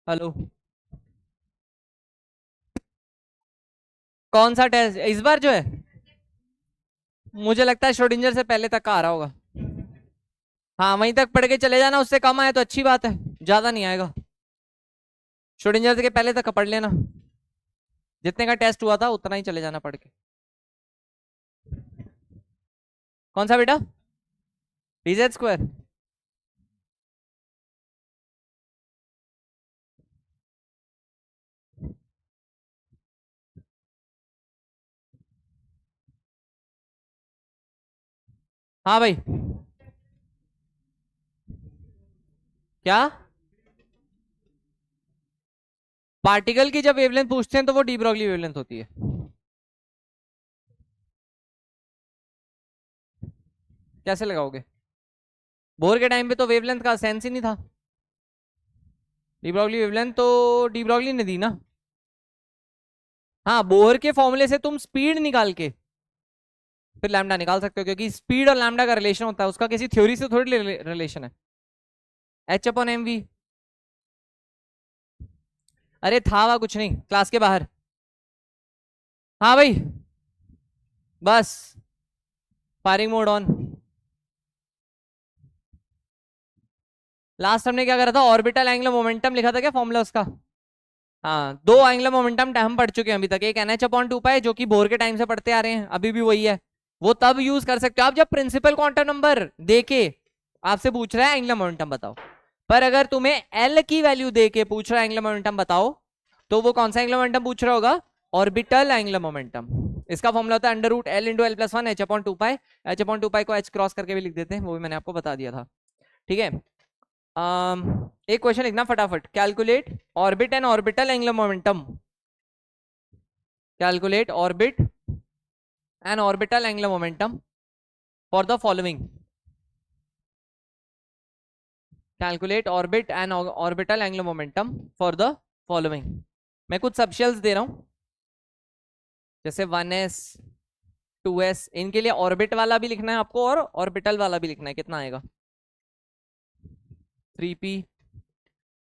Hello. कौन सा test इस बार जो है? मुझे लगता है श्रोडिंगर से पहले तक का आ रहा होगा। हाँ, वहीं तक पढ़ के चले जाना, उससे कम आए तो अच्छी बात है, ज्यादा नहीं आएगा। श्रोडिंगर के पहले तक का पढ़ लेना, जितने का टेस्ट हुआ था उतना ही चले जाना पढ़ के। कौन सा बेटा? PZ square. हाँ भाई। क्या? पार्टिकल की जब वेवलेंथ पूछते हैं तो वो डी ब्रॉगली वेवलेंथ होती है। कैसे लगाओगे? बोर के टाइम पे तो वेवलेंथ का सेंस ही नहीं था। डी ब्रॉगली वेवलेंथ तो डी ब्रॉगली ने दी ना। हाँ, बोर के फॉर्मूले से तुम स्पीड निकाल के फिर लैम्डा निकाल सकते हो, क्योंकि स्पीड और लैम्डा का रिलेशन होता है, उसका किसी थ्योरी से थोड़ी रिलेशन है। H upon M V. अरे था वह कुछ नहीं, क्लास के बाहर। हाँ भाई। बस। Firing mode on. लास्ट हमने क्या करा था? ऑर्बिटल एंगुलर मोमेंटम लिखा था क्या फॉर्मूला उसका? हाँ, दो एंगुलर मोमेंटम हम पढ़ चुके हैं अभी तक। एक NH अपॉन 2 पाई, जो कि बोर के टाइम से पढ़ते आ रहे हैं, अभी भी वही है। वो तब यूज कर सकते हो आप जब प्रिंसिपल क्वांटम नंबर देके आपसे पूछ रहा है एंगुलर मोमेंटम बताओ। पर अगर तुम्हें एल की वैल्यू देके पूछ रहा है एंगुलर मोमेंटम बताओ, तो वो कौन सा एंगुलर मोमेंटम पूछ रहा होगा? Orbital angular momentum. इसका फॉर्मूला होता है under root L into L plus one H/2 pi. H/2 pi को H क्रॉस करके भी लिख देते हैं, वो भी मैंने आपको बता दिया था। ठीक है। एक क्वेश्चन लिखना फटाफट। Calculate orbit and orbital angular momentum. Calculate orbit and orbital angular momentum for the following. Calculate orbit and orbital angular momentum for the following. मैं कुछ सबशेल्स दे रहा हूं, जैसे 1s 2s, इनके लिए ऑर्बिट वाला भी लिखना है आपको और ऑर्बिटल वाला भी लिखना है। कितना आएगा? 3p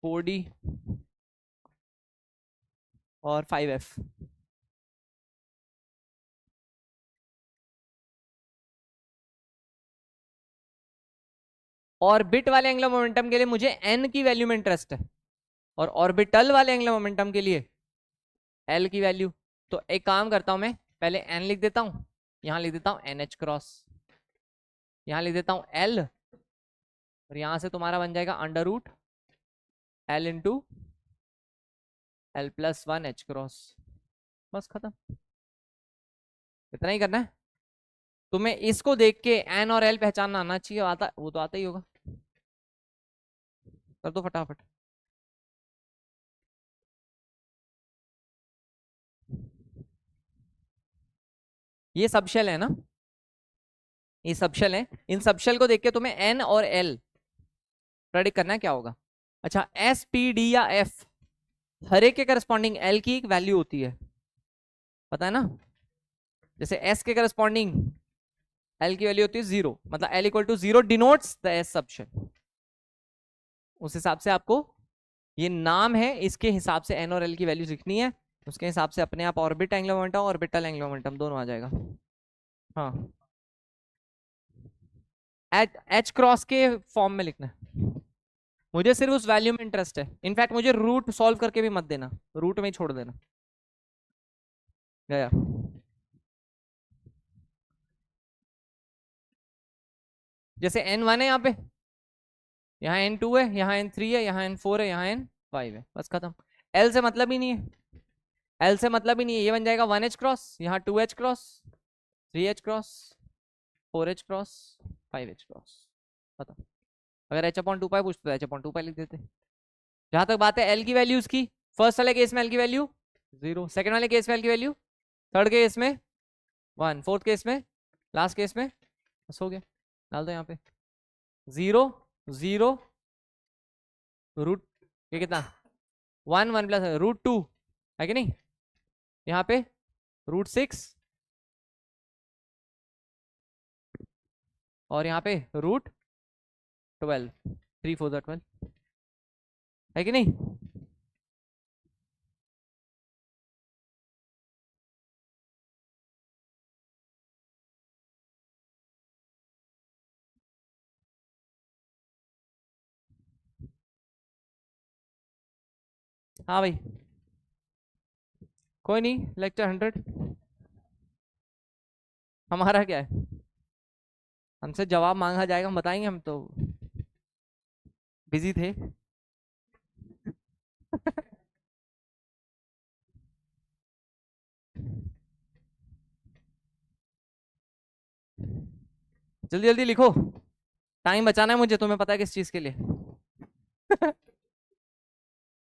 4d और 5f। ऑर्बिट वाले एंगुलर मोमेंटम के लिए मुझे n की वैल्यू में इंटरेस्ट है, और ऑर्बिटल वाले एंगुलर मोमेंटम के लिए एल की वैल्यू। तो एक काम करता हूं, मैं पहले एन लिख देता हूं, यहां लिख देता हूं एन एच क्रॉस, यहां लिख देता हूं एल, और यहां से तुम्हारा बन जाएगा under root L into L plus one H cross. बस खत्म। इतना ही करना है तुम्हें। इसको देख के एन और एल पहचानना आना चाहिए, आता वो तो आता ही होगा। कर दो फटाफट। ये सबशेल है ना? ये सबशेल है। इन सबशेल को देख के तुम्हें एन और एल प्रेडिक्ट करना है क्या होगा। अच्छा, एस पी डी या एफ, हर एक के करस्पॉन्डिंग एल की एक वैल्यू होती है, पता है ना? जैसे एस के करस्पॉन्डिंग एल की वैल्यू होती है 0, मतलब L equal to 0 denotes the S subshell. उस हिसाब से आपको, ये नाम है, इसके हिसाब से एन और एल की वैल्यू लिखनी है। उसके हिसाब से अपने आप orbit angular momentum orbital angular momentum दोनों आ जाएगा। हाँ, एच एच क्रॉस के फॉर्म में लिखना है। मुझे सिर्फ उस वैल्यू में इंटरेस्ट है। इनफैक्ट मुझे रूट सॉल्व करके भी मत देना, रूट में ही छोड़ देना। गया। जैसे n1 है यहाँ पे, यहाँ n2 है, यहाँ n3 है, यहाँ n4 है, यहाँ n5 है, बस खत्म। l से मतलब ही नहीं है। l से मतलब ही नहीं है। ये बन जाएगा 1h क्रॉस, यहाँ 2h cross, 3h cross, 4h cross, 5h cross, खत्म। अगर H/2 पाई पूछते तो H/2 पाई लिख देते। जहां तक बात है एल की वैल्यूज की, फर्स्ट वाले केस में एल की वैल्यू 0, सेकंड वाले केस में एल की वैल्यू, थर्ड केस में 1, फोर्थ केस में, लास्ट केस में, बस हो गया। डाल दो यहाँ पे 0 0 रूट, ये कितना, 1 प्लस √2 है कि नहीं, यहाँ पे √6, और यहाँ पे √12, 3 4 12, है कि नहीं? हाँ भाई, कोई नहीं, लेक्चर 100 हमारा क्या है, हमसे जवाब मांगा जाएगा, हम बताएंगे, हम तो बिजी थे। जल्दी जल्दी लिखो, टाइम बचाना है मुझे, तुम्हें पता है किस चीज के लिए।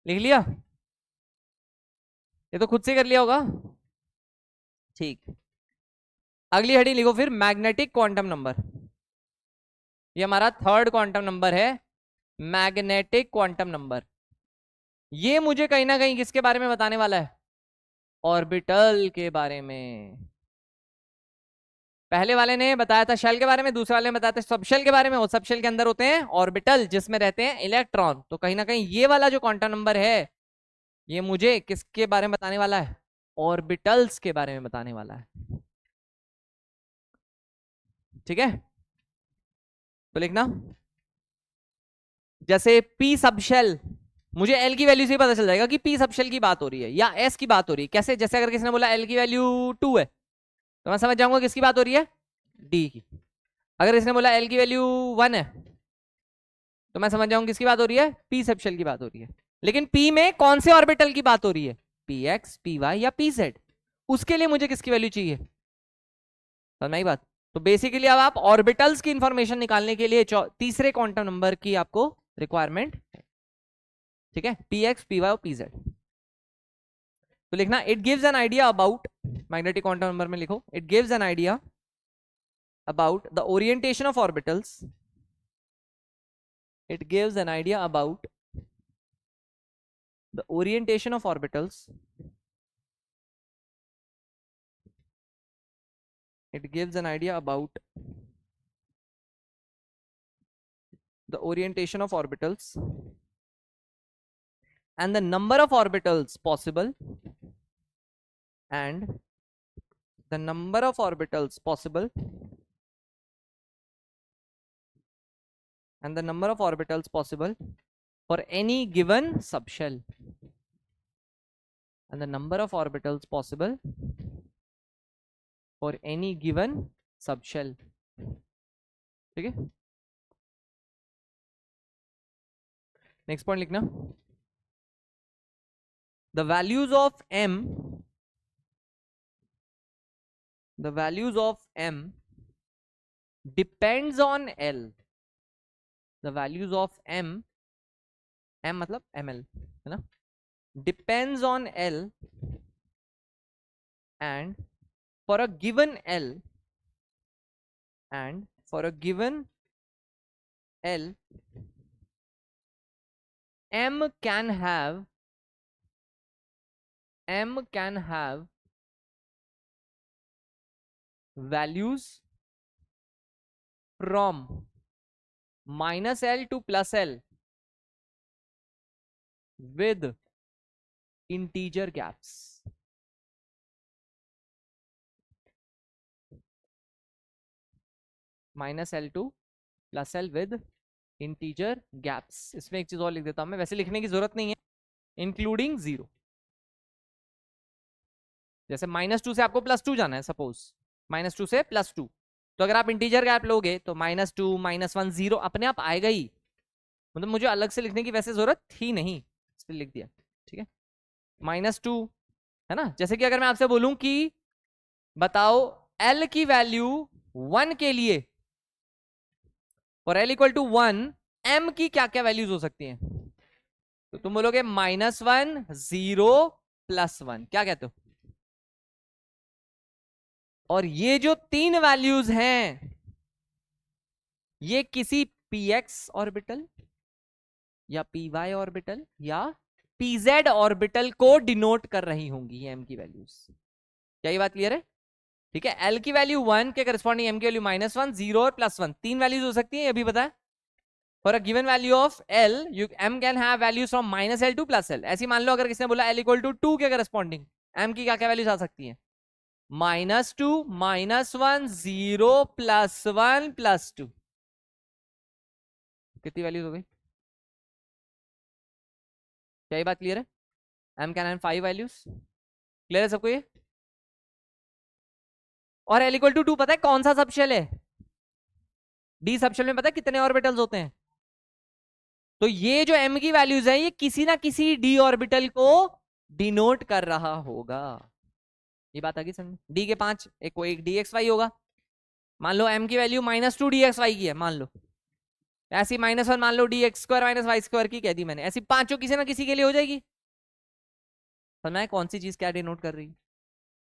लिख लिया? ये तो खुद से कर लिया होगा। ठीक, अगली हेडिंग लिखो फिर, मैग्नेटिक क्वांटम नंबर। ये हमारा थर्ड क्वांटम नंबर है, मैग्नेटिक क्वांटम नंबर। ये मुझे कहीं ना कहीं किसके बारे में बताने वाला है? ऑर्बिटल के बारे में। पहले वाले ने बताया था शेल के बारे में, दूसरे वाले ने बताया था सबशेल के बारे में। और सबशेल के अंदर होते हैं ऑर्बिटल, जिसमें रहते हैं इलेक्ट्रॉन। तो कहीं ना कहीं ये वाला जो क्वांटम नंबर है, ये मुझे किसके बारे में बताने वाला है? ऑर्बिटल्स के बारे में बताने वाला है। ठीक है, तो लिखना, जैसे पी सबशेल, मुझे एल की वैल्यू से ही पता चल जाएगा कि पी सबशेल की बात हो रही है या एस की बात हो रही है। कैसे? जैसे अगर किसी ने बोला एल की वैल्यू 2 है, तो मैं समझ जाऊंगा किसकी बात हो रही है? डी की। अगर इसने बोला एल की वैल्यू 1 है, तो मैं समझ जाऊंगा किसकी बात हो रही है? पी सबशेल की बात हो रही है। लेकिन पी में कौन से ऑर्बिटल की बात हो रही है? पी एक्स, पी वाई या पी जेड? उसके लिए मुझे किसकी वैल्यू चाहिए? समझ आई बात? तो बेसिकली अब आप ऑर्बिटल्स की इंफॉर्मेशन निकालने के लिए तीसरे क्वांटम नंबर की आपको रिक्वायरमेंट है। ठीक है, पी एक्स, पी वाई और पी जेड। तो लिखना, it gives an idea about, magnetic quantum number में लिखो, it gives an idea about the orientation of orbitals, it gives an idea about the orientation of orbitals, it gives an idea about the orientation of orbitals and the number of orbitals possible, and the number of orbitals possible, and the number of orbitals possible for any given subshell, and the number of orbitals possible for any given subshell. ठीक है, next point लिखना, the values of m, the values of m depends on L, the values of m, m मतलब ml है ना, depends on L, and for a given L, and for a given L, m can have values from -L to +L with integer gaps. -L to +L with integer gaps. इसमें एक चीज और लिख देता हूं मैं, वैसे लिखने की जरूरत नहीं है, इंक्लूडिंग 0। जैसे -2 से आपको +2 जाना है, सपोज -2 से +2, तो अगर आप इंटीजर गैप लोगे तो -2, -1, 0 अपने आप आएगा ही। मतलब मुझे अलग से लिखने की वैसे जरूरत थी नहीं, इस पर लिख दिया। ठीक है, -2 है ना। जैसे कि अगर मैं आपसे बोलूं कि बताओ L की वैल्यू 1 के लिए, और L इक्वल टू 1, M की क्या क्या वैल्यूज हो सकती हैं? तो तुम बोलोगे -1, 0, +1। क्या कहते हो? और ये जो 3 वैल्यूज हैं, ये किसी px ऑर्बिटल या py ऑर्बिटल या pz ऑर्बिटल को डिनोट कर रही होंगी, ये m की वैल्यूज। क्या ये बात क्लियर है? ठीक है, l की वैल्यू 1 के करस्पॉन्डिंग m की वैल्यू -1, 0 और +1, 3 वैल्यूज हो सकती है, ये भी पता है। For a given value of l, m can have values from -L to +L। ऐसी मान लो अगर किसने बोला l इक्वल टू 2 के करस्पॉन्डिंग m की क्या क्या वैल्यूज आ सकती है? -2, -1, 0, +1, +2। कितनी वैल्यूज हो गई? क्या ये बात क्लियर है? m can have 5 values. Clear है सबको ये? और l इक्वल टू 2 पता है कौन सा सबशेल है? डी सबशेल में पता है कितने ऑर्बिटल्स होते हैं? तो ये जो m की वैल्यूज है ये किसी ना किसी d ऑर्बिटल को डिनोट कर रहा होगा। ये बात आ गई समझ? डी के 5, एक dxy होगा। मान लो m की वैल्यू -2 dxy की है, मान लो ऐसी -1 मान लो dx² - y² की कह दी मैंने, ऐसी पांचों किसी ना किसी के लिए हो जाएगी। समझ में कौन सी चीज क्या डिनोट कर रही है?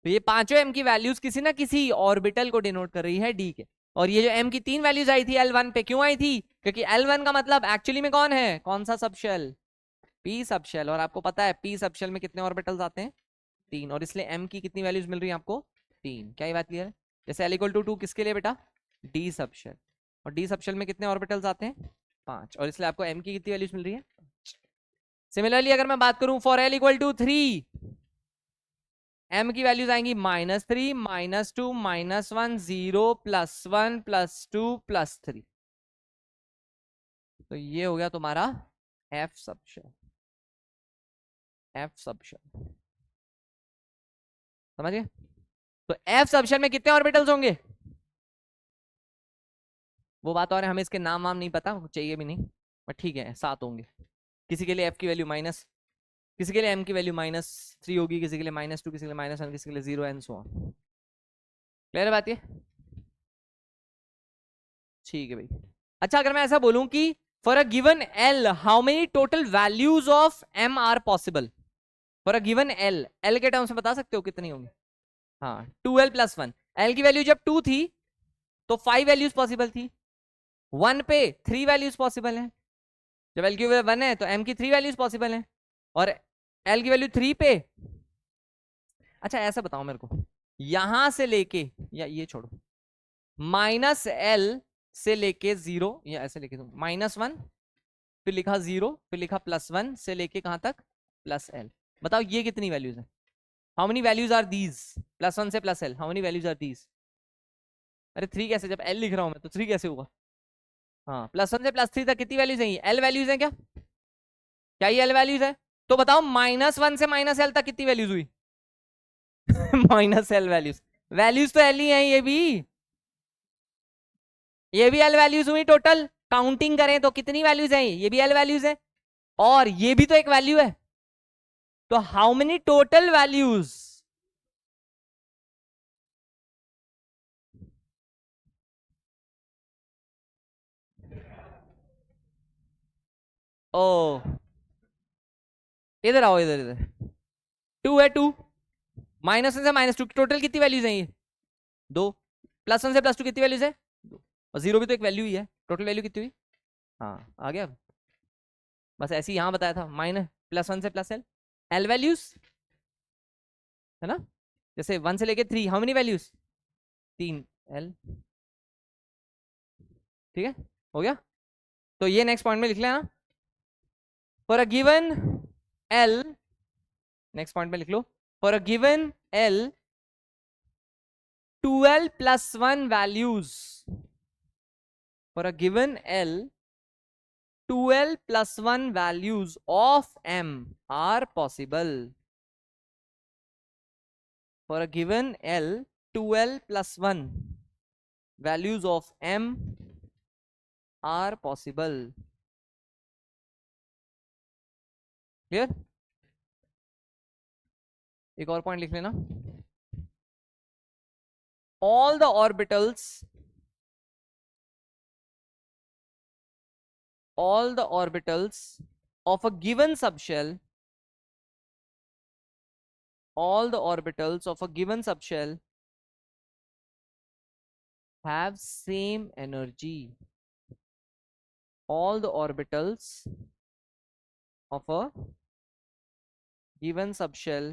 तो ये पांचों m की वैल्यूज किसी ना किसी ऑर्बिटल को डिनोट कर रही है d के। और ये जो m की 3 वैल्यूज आई थी L1 पे, क्यों आई थी? क्योंकि L1 का मतलब एक्चुअली में कौन है, कौन सा सबशेल? p subshell. और आपको पता है p सबशेल में कितने ऑर्बिटल्स आते हैं? 3। और इसलिए m की कितनी वैल्यूज मिल रही है आपको? 3। क्या ये बात क्लियर है? जैसे l = 2 किसके लिए बेटा? d subshell. और d सबशेल में कितने ऑर्बिटल्स आते हैं? 5। और इसलिए आपको m की कितनी वैल्यूज मिल रही है? सिमिलरली अगर मैं बात करूं फॉर l = 3, m की वैल्यूज आएंगी -3, -2, -1, 0, +1, +2, +3। तो ये हो गया तुम्हारा f सबशेल। f सबशेल समझ गए? तो f सबशेल में कितने ऑर्बिटल्स होंगे? वो बात और है, हमें इसके नाम वाम नहीं पता, चाहिए भी नहीं, बट ठीक है 7 होंगे। किसी के लिए f की वैल्यू माइनस, किसी के लिए m की वैल्यू -3 होगी, किसी के लिए -2, किसी के लिए -1, किसी के लिए 0 एंड सो ऑन। क्लियर बात ये? ठीक है भाई। अच्छा अगर मैं ऐसा बोलूं कि for a given l how many total values of m are possible? For a given l के टर्म्स में बता सकते हो कितनी होंगी? हाँ 2l + 1। l की वैल्यू जब 2 थी तो 5 वैल्यूज पॉसिबल थी, 1 पे 3 वैल्यूज पॉसिबल है, जब l की वैल्यू 1 है तो m की 3 वैल्यूज पॉसिबल है, और l की वैल्यू 3 पे। अच्छा ऐसा बताओ मेरे को, यहां से लेके, या ये छोड़ो, -l से लेके 0, या ऐसे लेके -1, फिर लिखा 0, फिर लिखा +1 से लेके कहां तक? +l। बताओ ये कितनी वैल्यूज है? How many values are these? +1 से +l how many values are these? अरे 3 कैसे, जब l लिख रहा हूं मैं तो 3 कैसे होगा? हाँ +1 से +3 तक कितनी वैल्यूज है? l वैल्यूज है क्या? क्या ये l वैल्यूज है? तो बताओ -1 से -l तक कितनी वैल्यूज हुई? -l values. वैल्यूज तो l ही है, ये भी l वैल्यूज हुई टोटल। काउंटिंग करें तो कितनी वैल्यूज है? ये भी l वैल्यूज है, और ये भी तो एक वैल्यू है। तो हाउ मेनी टोटल वैल्यूज? ओ इधर आओ, इधर इधर। 2 है, 2 -1 से -2 टोटल कितनी वैल्यूज है? ये 2। +1 से +2 कितनी वैल्यूज है? 2। और 0 भी तो एक वैल्यू ही है, टोटल वैल्यू कितनी हुई? हाँ आ गया। बस ऐसे ही यहां बताया था, +1 से +l l वैल्यूज है ना। जैसे 1 से लेके 3 हाउ मेनी वैल्यूज? 3 l। ठीक है, हो गया। तो ये नेक्स्ट पॉइंट में लिख लेना, for a given l, next point में लिख लो, for a given l 2l + 1 values, for a given l 2l + 1 values of m are possible। for a given l 2l + 1 values of m are possible। Clear? एक और point लिख लेना, all the orbitals, all the orbitals of a given subshell, all the orbitals of a given subshell have same energy। all the orbitals of a given subshell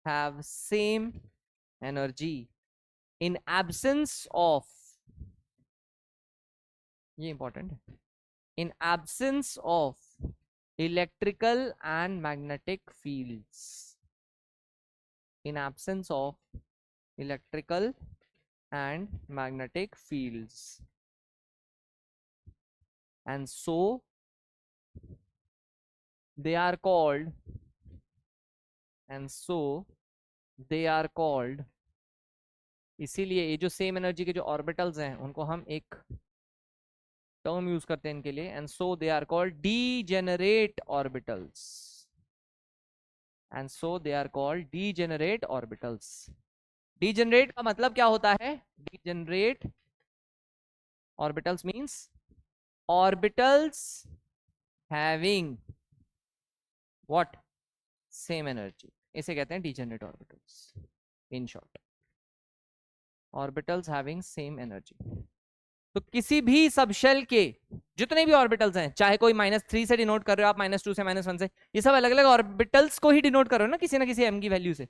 have same energy in absence of, ये important है, in absence of electrical and magnetic fields, in absence of electrical and magnetic fields, and so they are called and so they are called, इसीलिए ये जो same energy के जो orbitals हैं उनको हम एक टर्म यूज करते हैं इनके लिए, and so they are called degenerate orbitals, and so they are called degenerate orbitals. Degenerate का मतलब क्या होता है? Degenerate orbitals means orbitals having what? Same energy, इसे कहते हैं degenerate orbitals. In short, orbitals having same energy. तो किसी भी सबशेल के जितने भी ऑर्बिटल्स हैं, चाहे कोई -3 से डिनोट कर रहे हो आप, -2 से, -1 से, ये सब अलग अलग ऑर्बिटल्स को ही डिनोट कर रहे हो ना किसी m की वैल्यू से।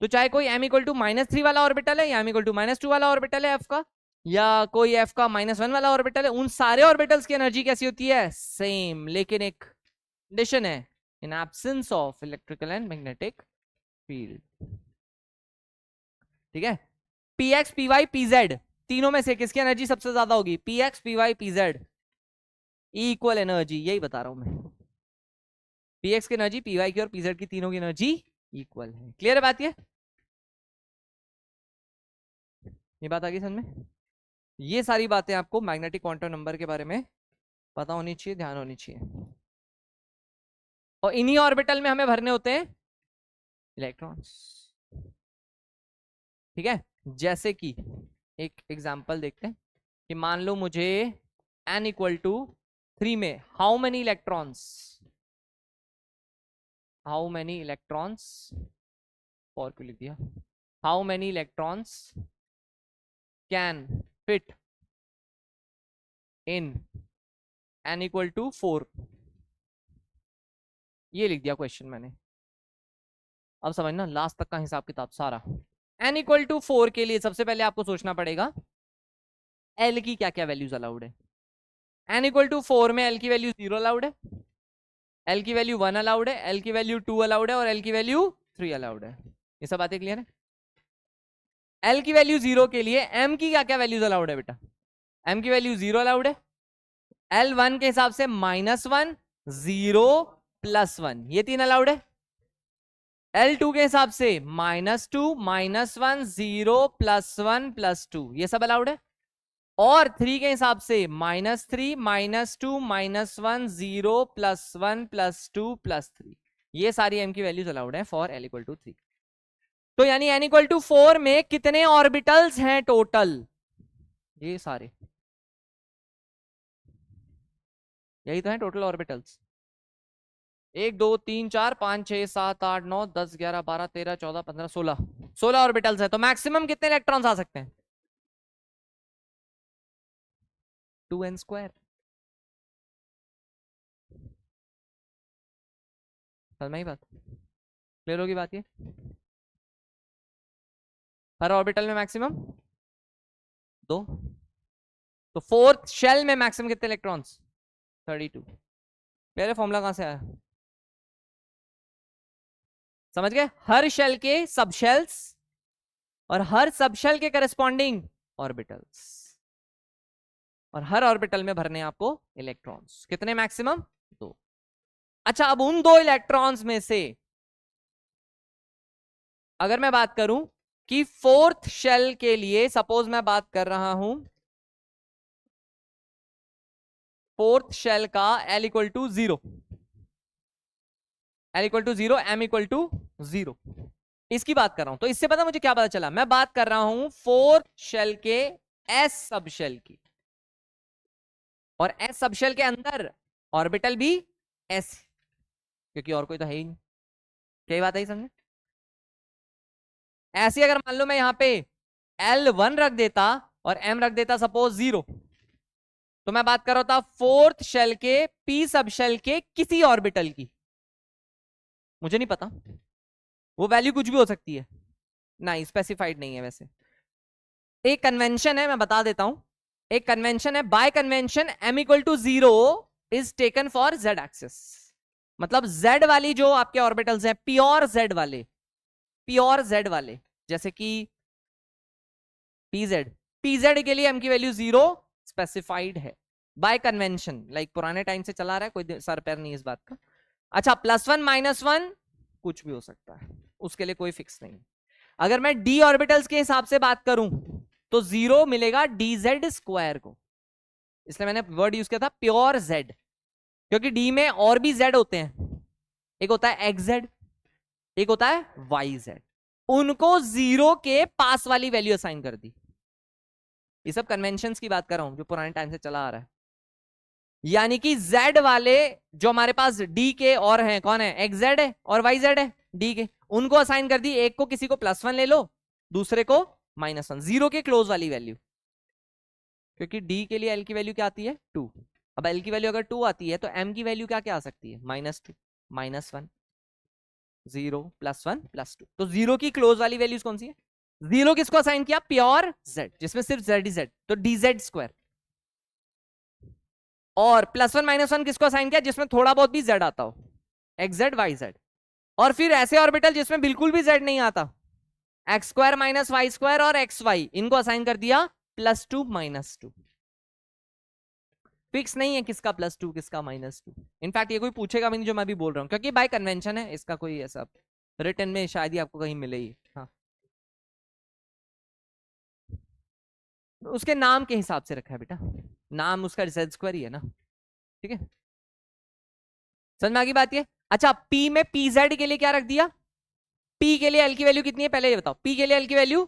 तो चाहे कोई m = -3 वाला ऑर्बिटल है, या m = -2 वाला ऑर्बिटल है f का, या कोई f का -1 वाला ऑर्बिटल है, उन सारे ऑर्बिटल्स की एनर्जी कैसी होती है? सेम। लेकिन एक कंडीशन है, in absence of electrical and magnetic field. ठीक है, px py pz तीनों में से किसकी एनर्जी सबसे ज्यादा होगी? px py pz equal energy, यही बता रहा हूं मैं। px की एनर्जी py की और pz की, तीनों की एनर्जी इक्वल है। क्लियर है बात? ये बात आ गई समझ में? ये सारी बातें आपको मैग्नेटिक क्वांटम नंबर के बारे में पता होनी चाहिए, ध्यान होनी चाहिए। और इन्हीं ऑर्बिटल में हमें भरने होते हैं इलेक्ट्रॉन्स। ठीक है, जैसे कि एक एग्जांपल देखते हैं कि मान लो मुझे n = 3 में हाउ मेनी इलेक्ट्रॉन्स, और क्यों लिख दिया, how many electrons can fit in n = 4, ये लिख दिया क्वेश्चन मैंने। अब समझना लास्ट तक का हिसाब किताब सारा। n = 4 के लिए सबसे पहले आपको सोचना पड़ेगा l की क्या क्या वैल्यूज अलाउड है। n = 4 में l की वैल्यू 0 अलाउड है, l की वैल्यू 1 अलाउड है, l की वैल्यू 2 अलाउड है, और l की वैल्यू 3 अलाउड है। ये सब बातें क्लियर है? l की वैल्यू 0 के लिए m की क्या क्या वैल्यूज अलाउड है बेटा? m की वैल्यू 0 अलाउड है, l1 के हिसाब से -1, 0, +1, ये 3 अलाउड है। L2 के हिसाब से -2, -1, 0, +1, +2, ये सब अलाउड है। और 3 के हिसाब से -3, -2, -1, 0, +1, +2, +3, ये सारी m की वैल्यूज अलाउड है फॉर l = 3। तो यानी n = 4 में कितने ऑर्बिटल्स हैं टोटल? ये सारे, यही तो है टोटल ऑर्बिटल्स। 1 2 3 4 5 6 7 8 9 10 11 12 13 14 15 16 ऑर्बिटल्स है। तो मैक्सिमम कितने इलेक्ट्रॉन्स आ सकते हैं? 2n²। समझ में आई बात? क्लियर होगी बात? ये हर ऑर्बिटल में मैक्सिमम 2। तो फोर्थ शेल में मैक्सिमम कितने इलेक्ट्रॉन्स? 32। पहले फॉर्मूला कहां से आया? समझ गए? हर शेल के सब शेल्स और हर सब शेल के करस्पॉन्डिंग ऑर्बिटल्स, और हर ऑर्बिटल में भरने आपको इलेक्ट्रॉन्स कितने? मैक्सिमम 2। अच्छा, अब उन 2 इलेक्ट्रॉन्स में से अगर मैं बात करूं कि फोर्थ शेल के लिए, सपोज मैं बात कर रहा हूं फोर्थ शेल का l = 0, l = 0, m = 0, इसकी बात कर रहा हूं। तो इससे पता मुझे क्या पता चला? मैं बात कर रहा हूं फोर्थ शेल के s सब शेल की, और s सब शेल के अंदर ऑर्बिटल भी s, क्योंकि और कोई तो है ही नहीं। क्या बात है समझे? ऐसी अगर मान लो मैं यहां पे L1 रख देता और m रख देता सपोज 0, तो मैं बात कर रहा था फोर्थ शेल के p सब शेल के किसी ऑर्बिटल की। मुझे नहीं पता, वो वैल्यू कुछ भी हो सकती है, नहीं स्पेसिफाइड नहीं है। वैसे एक कन्वेंशन है, मैं बता देता हूं। एक कन्वेंशन है, bye convention m = 0 is taken for z axis. मतलब z वाली जो आपके ऑर्बिटल्स हैं, प्योर z वाले, जैसे कि pz के लिए m की वैल्यू 0 स्पेसिफाइड है बाय कन्वेंशन, लाइक पुराने टाइम से चला रहा है, कोई सर पैर नहीं इस बात का। अच्छा, +1 -1 कुछ भी हो सकता है, उसके लिए कोई फिक्स नहीं। अगर मैं d ऑर्बिटल्स के हिसाब से बात करूं तो 0 मिलेगा dz स्क्वायर को, इसलिए मैंने वर्ड यूज किया था प्योर z, क्योंकि d में और भी z होते हैं, एक होता है xz, एक होता है yz, उनको 0 के पास वाली वैल्यू असाइन कर दी। ये सब कन्वेंशंस की बात कर रहा हूं जो पुराने टाइम से चला आ रहा है। यानी कि z वाले जो हमारे पास d के और हैं, कौन है, xz है और yz है d के, उनको असाइन कर दी, एक को किसी को +1 ले लो, दूसरे को -1, 0 के क्लोज वाली वैल्यू, क्योंकि d के लिए l की वैल्यू क्या आती है 2। अब l की वैल्यू अगर 2 आती है तो m की वैल्यू क्या क्या आ सकती है, -2, -1, 0, +1, +2। तो 0 की क्लोज वाली वैल्यूज कौन सी है, 0 किसको असाइन किया, प्योर z, जिसमें सिर्फ z ही z, तो dz स्क्वायर। और +1 -1 किसको असाइन किया, जिसमें थोड़ा बहुत भी z आता हो, xz yz। और फिर ऐसे ऑर्बिटल जिसमें बिल्कुल भी z नहीं आता, x स्क्वायर -y स्क्वायर और xy, इनको असाइन कर दिया +2 -2। फिक्स नहीं है किसका +2 किसका -2। इनफैक्ट ये कोई पूछेगा भी नहीं जो मैं भी बोल रहा हूँ, क्योंकि बाय कन्वेंशन है, इसका कोई ऐसा रिटर्न में शायद ही आपको कहीं मिले ही। हाँ, उसके नाम के हिसाब से रखा है बेटा, नाम उसका z स्क्वायर ही है ना, ठीक है, समझ में आ गई बात ये। अच्छा, p में pz के लिए क्या रख दिया, p के लिए l की वैल्यू कितनी है पहले ये बताओ, p के लिए l की वैल्यू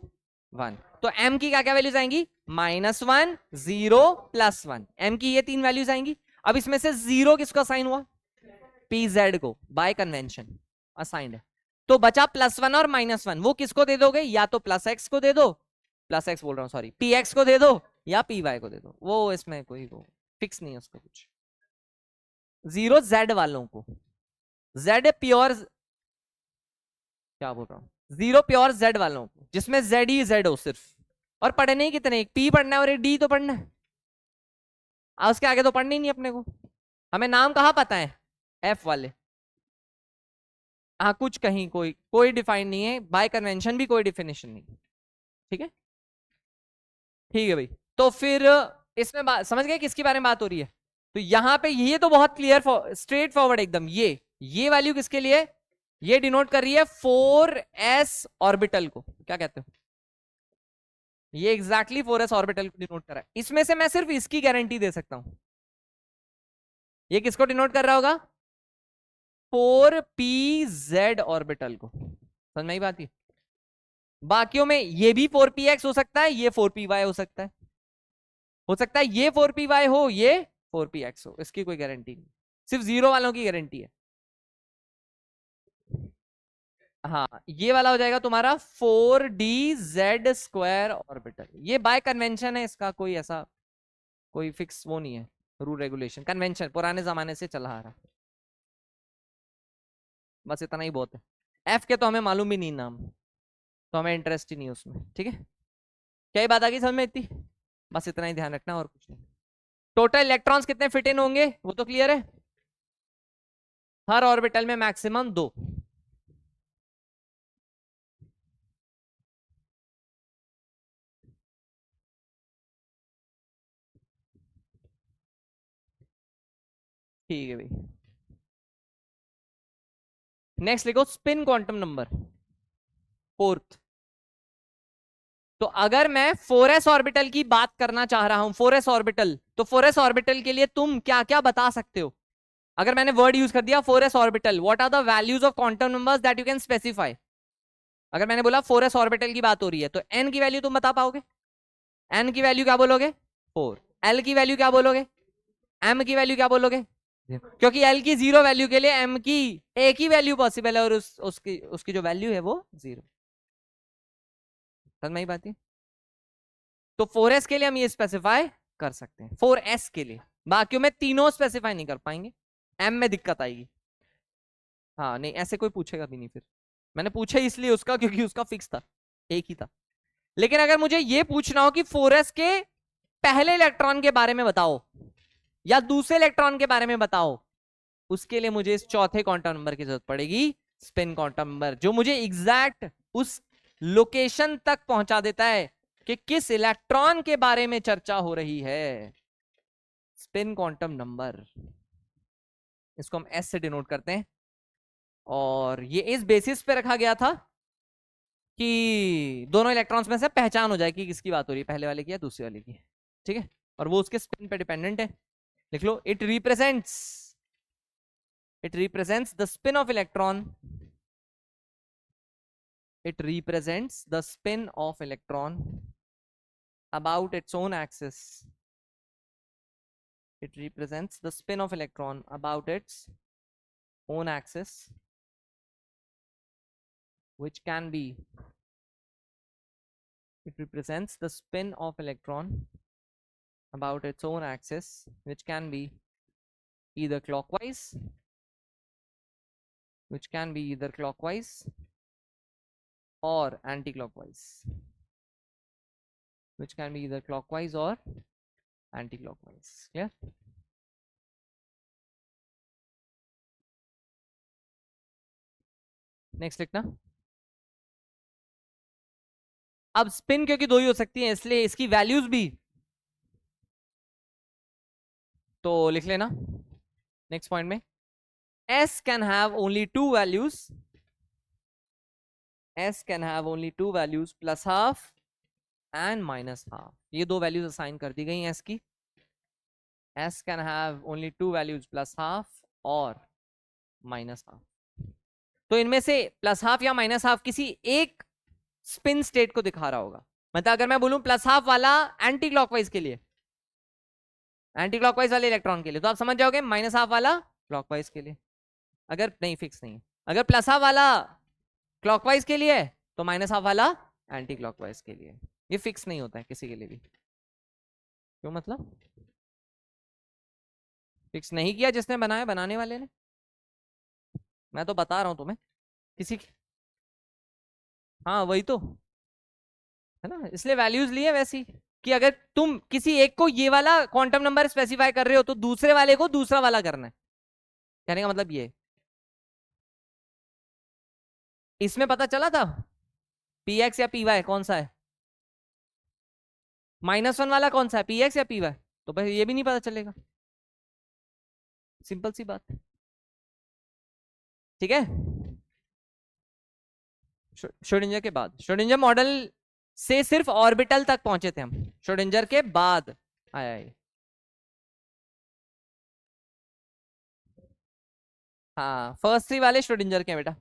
1, तो m की क्या क्या वैल्यूज आएंगी, -1, 0, +1, m की ये 3 वैल्यूज आएंगी। अब इसमें से 0 किसको असाइन हुआ, pz को, बाय कन्वेंशन असाइंड है, तो बचा +1 और -1, वो किसको दे दोगे, या तो +x को दे दो, +x बोल रहा हूँ सॉरी, px को दे दो या py को दे दो, वो इसमें कोई वो फिक्स नहीं है उसका कुछ। 0 z वालों को, z प्योर, क्या बोल रहा हूँ, 0 प्योर z वालों को जिसमें z ही z हो सिर्फ, और पढ़ने ही कितने, एक p पढ़ना है और एक d तो पढ़ना है, उसके आगे तो पढ़नी नहीं अपने को, हमें नाम कहाँ पता है f वाले, हाँ कुछ कहीं कोई कोई डिफाइन नहीं है, बाय कन्वेंशन भी कोई डिफिनेशन नहीं, ठीक है, ठीक है भाई। तो फिर इसमें बात समझ गए किसके बारे में बात हो रही है, तो यहाँ पे ये तो बहुत क्लियर स्ट्रेट फॉरवर्ड एकदम, ये वैल्यू किसके लिए, ये डिनोट कर रही है 4s ऑर्बिटल को, क्या कहते हो, ये एग्जैक्टली 4s ऑर्बिटल को डिनोट कर रहा है। इसमें से मैं सिर्फ इसकी गारंटी दे सकता हूं, ये किसको डिनोट कर रहा होगा, 4pz ऑर्बिटल को, समझ में आई बात, बाकियों में ये भी 4px हो सकता है, ये 4py हो सकता है ये 4py हो, ये 4px हो, इसकी कोई गारंटी नहीं, सिर्फ 0 वालों की गारंटी है। हाँ, ये वाला हो जाएगा तुम्हारा 4dz स्क्वायर ऑर्बिटल, ये बाय कन्वेंशन है, इसका कोई ऐसा कोई फिक्स वो नहीं है, रूल रेगुलेशन कन्वेंशन पुराने जमाने से चला आ रहा, बस इतना ही बहुत है। एफ के तो हमें मालूम भी नहीं नाम, तो हमें इंटरेस्ट ही नहीं उसमें, ठीक है, क्या ही बात आ गई समझ में इतनी, बस इतना ही ध्यान रखना और कुछ नहीं। टोटल इलेक्ट्रॉन्स कितने फिट इन होंगे वो तो क्लियर है, हर ऑर्बिटल में मैक्सिमम 2, ठीक है भाई। नेक्स्ट लिखो स्पिन क्वांटम नंबर, फोर्थ। तो अगर मैं 4s ऑर्बिटल की बात करना चाह रहा हूं, 4s ऑर्बिटल, तो 4s ऑर्बिटल के लिए तुम क्या क्या बता सकते हो, अगर मैंने वर्ड यूज कर दिया 4s orbital, what are the values of quantum numbers that you can specify. अगर मैंने बोला 4s ऑर्बिटल की बात हो रही है तो n की वैल्यू तुम बता पाओगे, n की वैल्यू क्या बोलोगे 4, l की वैल्यू क्या बोलोगे, m की वैल्यू क्या बोलोगे, क्योंकि l की 0 वैल्यू के लिए m की एक ही वैल्यू पॉसिबल है, और उसकी जो वैल्यू है वो 0, समझ में आई बात है। तो 4s के लिए हम ये स्पेसिफाई कर सकते हैं, 4s के लिए, बाकियों में तीनों स्पेसिफाई नहीं कर पाएंगे, m में दिक्कत आएगी। हाँ नहीं, ऐसे कोई पूछेगा भी नहीं, फिर मैंने पूछा इसलिए उसका क्योंकि उसका फिक्स था, एक ही था। लेकिन अगर मुझे ये पूछना हो कि 4s के पहले इलेक्ट्रॉन के बारे में बताओ या दूसरे इलेक्ट्रॉन के बारे में बताओ, उसके लिए मुझे इस चौथे क्वांटम नंबर की जरूरत पड़ेगी, स्पिन क्वांटम नंबर, जो मुझे एग्जैक्ट उस लोकेशन तक पहुंचा देता है कि किस इलेक्ट्रॉन के बारे में चर्चा हो रही है, स्पिन क्वांटम नंबर, इसको हम एस से डिनोट करते हैं। और ये इस बेसिस पे रखा गया था कि दोनों इलेक्ट्रॉन्स में से पहचान हो जाए कि किसकी बात हो रही है, पहले वाले की या दूसरे वाले की। ठीक है, और वो उसके स्पिन पे डिपेंडेंट है। लिख लो, it represents the spin of electron, it represents the spin of electron about its own axis. It represents the spin of electron about its own axis, which can be, it represents the spin of electron about its own axis, which can be either clockwise, or anti-clockwise, which can be either clockwise or anti-clockwise. Clear? Next लिखना। अब spin क्योंकि दो ही हो सकती है, इसलिए इसकी values भी तो लिख लेना नेक्स्ट पॉइंट में। S can have only two values, S can have only two values, plus half and minus half. ये दो वैल्यूज असाइन कर दी गई हैं S की। S can have only two values, plus half और माइनस हाफ। तो इनमें से प्लस हाफ या माइनस हाफ किसी एक स्पिन स्टेट को दिखा रहा होगा। मतलब अगर मैं बोलूं प्लस हाफ वाला एंटी क्लॉकवाइज के लिए, एंटी क्लॉकवाइज वाले इलेक्ट्रॉन के लिए, तो आप समझ जाओगे माइनस हाफ वाला क्लॉकवाइज के लिए। अगर नहीं, फिक्स नहीं है। अगर प्लस हाफ वाला क्लॉकवाइज के लिए है तो माइनस हाफ वाला एंटी क्लॉकवाइज के लिए। ये फिक्स नहीं होता है किसी के लिए भी। क्यों? मतलब फिक्स नहीं किया जिसने बनाया, बनाने वाले ने। मैं तो बता रहा हूं तुम्हें किसी की। हाँ वही तो है ना, इसलिए वैल्यूज लिए वैसी कि अगर तुम किसी एक को ये वाला क्वांटम नंबर स्पेसिफाई कर रहे हो तो दूसरे वाले को दूसरा वाला करना है। कहने का मतलब ये, इसमें पता चला था px या py कौन सा है, -1 वाला कौन सा है, px या py। तो भाई ये भी नहीं पता चलेगा, सिंपल सी बात। ठीक है, श्रोडिंजर के बाद, श्रोडिंजर मॉडल से सिर्फ ऑर्बिटल तक पहुंचे थे हम, श्रोडिंजर के बाद आया है। हाँ फर्स्ट थ्री वाले श्रोडिंजर के बेटा।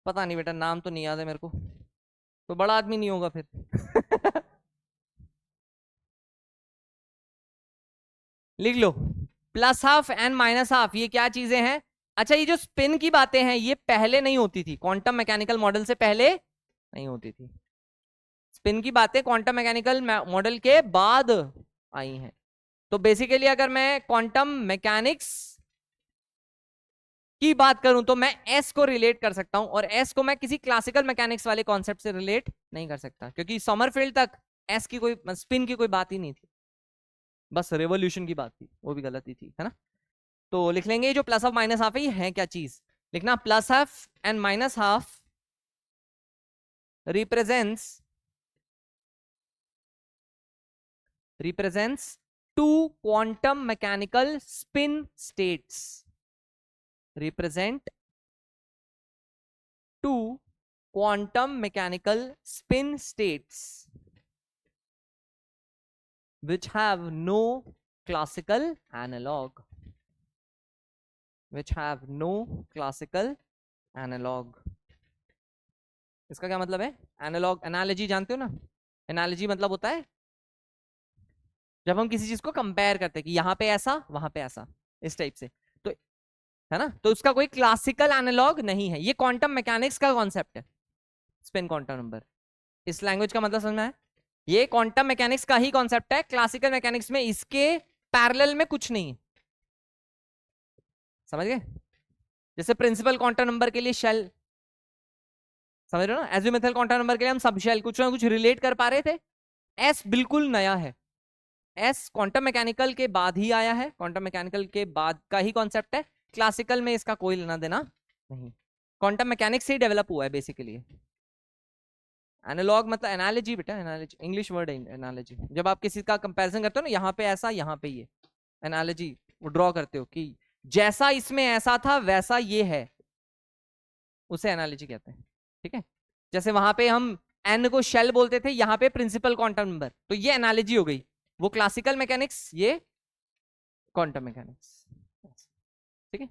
पता नहीं बेटा, नाम तो नहीं याद है मेरे को, तो बड़ा आदमी नहीं होगा फिर। लिख लो, plus half and minus half ये क्या चीजें हैं। अच्छा, ये जो स्पिन की बातें हैं ये पहले नहीं होती थी, क्वांटम मैकेनिकल मॉडल से पहले नहीं होती थी। स्पिन की बातें क्वांटम मैकेनिकल मॉडल के बाद आई हैं। तो बेसिकली अगर मैं क्वांटम मैकेनिक्स की बात करूं तो मैं एस को रिलेट कर सकता हूं, और एस को मैं किसी क्लासिकल मैकेनिक्स वाले कॉन्सेप्ट से रिलेट नहीं कर सकता, क्योंकि समरफील्ड तक एस की कोई, स्पिन की कोई बात ही नहीं थी, बस रेवोल्यूशन की बात थी, वो भी गलत ही थी, है ना। तो लिख लेंगे जो प्लस हाफ माइनस हाफ है ये है क्या चीज। लिखना, plus half and minus half represents two quantum mechanical spin states, represent two quantum mechanical spin states which have no classical analog, which have no classical analog। इसका क्या मतलब है? एनालॉग, एनालॉजी जानते हो ना, एनालॉजी मतलब होता है जब हम किसी चीज को कंपेयर करते हैं कि यहाँ पे ऐसा वहां पे ऐसा, इस टाइप से, तो है ना। तो उसका कोई क्लासिकल एनालॉग नहीं है, ये क्वांटम मैकेनिक्स का कॉन्सेप्ट है, स्पिन क्वांटम नंबर। इस लैंग्वेज का मतलब समझ में है, ये क्वांटम मैकेनिक्स का ही कॉन्सेप्ट है, क्लासिकल मैकेनिक्स में इसके पैरेलल में कुछ नहीं है, समझ गए। जैसे प्रिंसिपल क्वांटम नंबर के लिए शेल, समझ रहे हो ना, एजिमुथल क्वांटम नंबर के लिए हम सब शेल कुछ ना कुछ रिलेट कर पा रहे थे। एस बिल्कुल नया है, एस क्वांटम मैकेनिकल के बाद ही आया है, क्वांटम मैकेनिकल के बाद का ही कॉन्सेप्ट है, क्लासिकल में इसका कोई लेना देना नहीं, क्वांटम मैकेनिक्स से ही डेवलप हुआ है बेसिकली। एनालॉग मतलब एनालॉजी बेटा, एनालॉजी इंग्लिश वर्ड है एनालॉजी। जब आप किसी का कंपैरिजन करते हो ना, यहाँ पे ऐसा यहाँ पे ये, एनालॉजी ड्रॉ करते हो कि जैसा इसमें ऐसा था वैसा ये है, उसे एनालॉजी कहते हैं। ठीक है, जैसे वहां पे हम एन को शेल बोलते थे, यहाँ पे प्रिंसिपल क्वांटम नंबर, तो ये एनालॉजी हो गई। वो क्लासिकल मैकेनिक्स, ये क्वांटम मैकेनिक्स। ठीक है,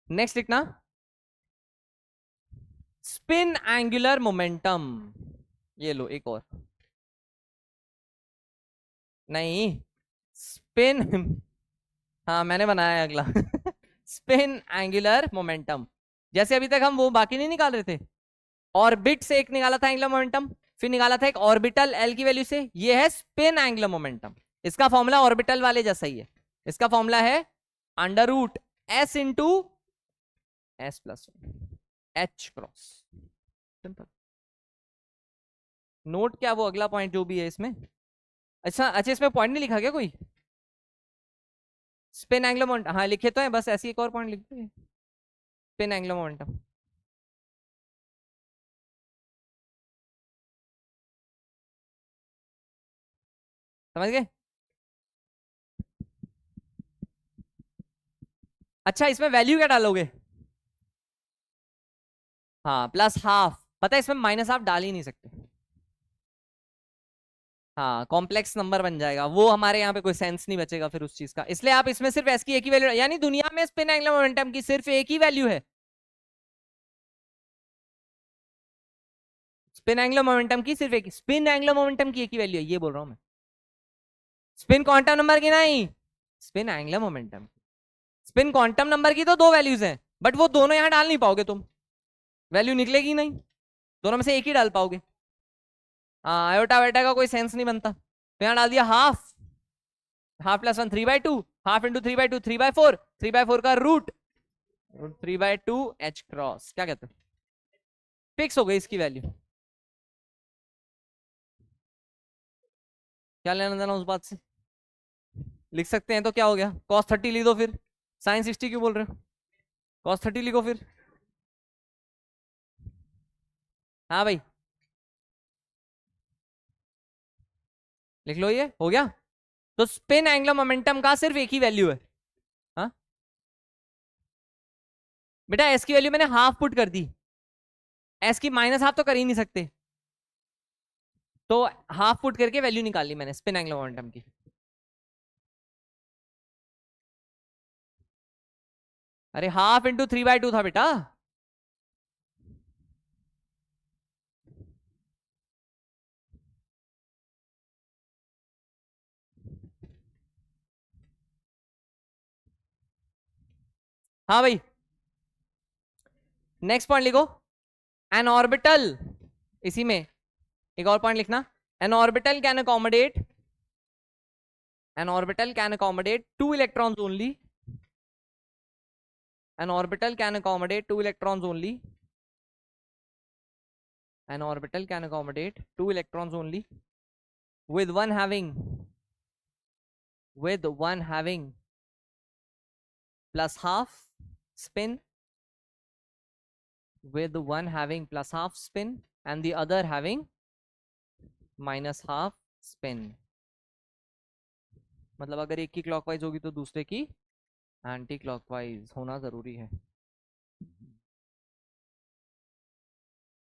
नेक्स्ट लिखना स्पिन एंगुलर मोमेंटम। ये लो एक और, नहीं स्पिन हाँ मैंने बनाया है अगला स्पिन एंगुलर मोमेंटम। जैसे अभी तक हम वो बाकी नहीं निकाल रहे थे, ऑर्बिट से एक निकाला था एंगुलर मोमेंटम, फिर निकाला था एक ऑर्बिटल एल की वैल्यू से, ये है स्पिन एंगुलर मोमेंटम। इसका फॉर्मूला ऑर्बिटल वाले जैसा ही है, इसका फॉर्मूला है under root S into S plus H cross. Simple. Note क्या वो अगला पॉइंट जो भी है इसमें। अच्छा अच्छा, इसमें पॉइंट नहीं लिखा क्या कोई? स्पिन एंगुलर मोमेंटम, हाँ लिखे तो है, बस ऐसे एक और पॉइंट लिख दो, स्पिन एंगुलर मोमेंटम। समझ गए? अच्छा, इसमें वैल्यू क्या डालोगे? हाँ प्लस हाफ, पता है इसमें माइनस हाफ डाल ही नहीं सकते। हाँ कॉम्प्लेक्स नंबर बन जाएगा वो, हमारे यहाँ पे कोई सेंस नहीं बचेगा फिर उस चीज का, इसलिए आप इसमें सिर्फ एस की एक ही वैल्यू, यानी दुनिया में स्पिन एंगुलर मोमेंटम की सिर्फ एक ही वैल्यू है। स्पिन एंगुलर मोमेंटम की सिर्फ एक, स्पिन एंगुलर मोमेंटम की एक ही वैल्यू है, ये बोल रहा हूं मैं। स्पिन क्वांटम नंबर की नहीं, spin angular momentum. Spin quantum number की तो दो वैल्यूज हैं, बट वो दोनों यहां डाल नहीं पाओगे तुम, वैल्यू निकलेगी नहीं, दोनों में से एक ही डाल पाओगे। हाँ आयोटा वाइटा का कोई सेंस नहीं बनता, तो यहाँ डाल दिया half, half plus one 3/2, half into 3/2 3/4, 3/4 का रूट 3/2 एच क्रॉस। क्या कहते हो? फिक्स हो गई इसकी वैल्यू। क्या लेना देना उस बात से? लिख सकते हैं तो क्या हो गया, cos 30 लिख दो, फिर sin 60 क्यों बोल रहे हो? cos 30 लिखो फिर। हाँ भाई लिख लो, ये हो गया। तो स्पिन एंगुलर मोमेंटम का सिर्फ एक ही वैल्यू है। हाँ बेटा, एस की वैल्यू मैंने हाफ पुट कर दी, एस की माइनस हाफ तो कर ही नहीं सकते, तो हाफ पुट करके वैल्यू निकाल ली मैंने स्पिन एंगुलर मोमेंटम की। अरे हाफ इंटू 3/2 था बेटा। हाँ भाई, नेक्स्ट पॉइंट लिखो, एन ऑर्बिटल, इसी में एक और पॉइंट लिखना, N orbital can accommodate, an orbital can accommodate two electrons only, an orbital can accommodate two electrons only, an orbital can accommodate two electrons only, with one having plus half spin, with one having plus half spin and the other having minus half spin। मतलब अगर एक की clockwise होगी तो दूसरे की anti clockwise होना जरूरी है,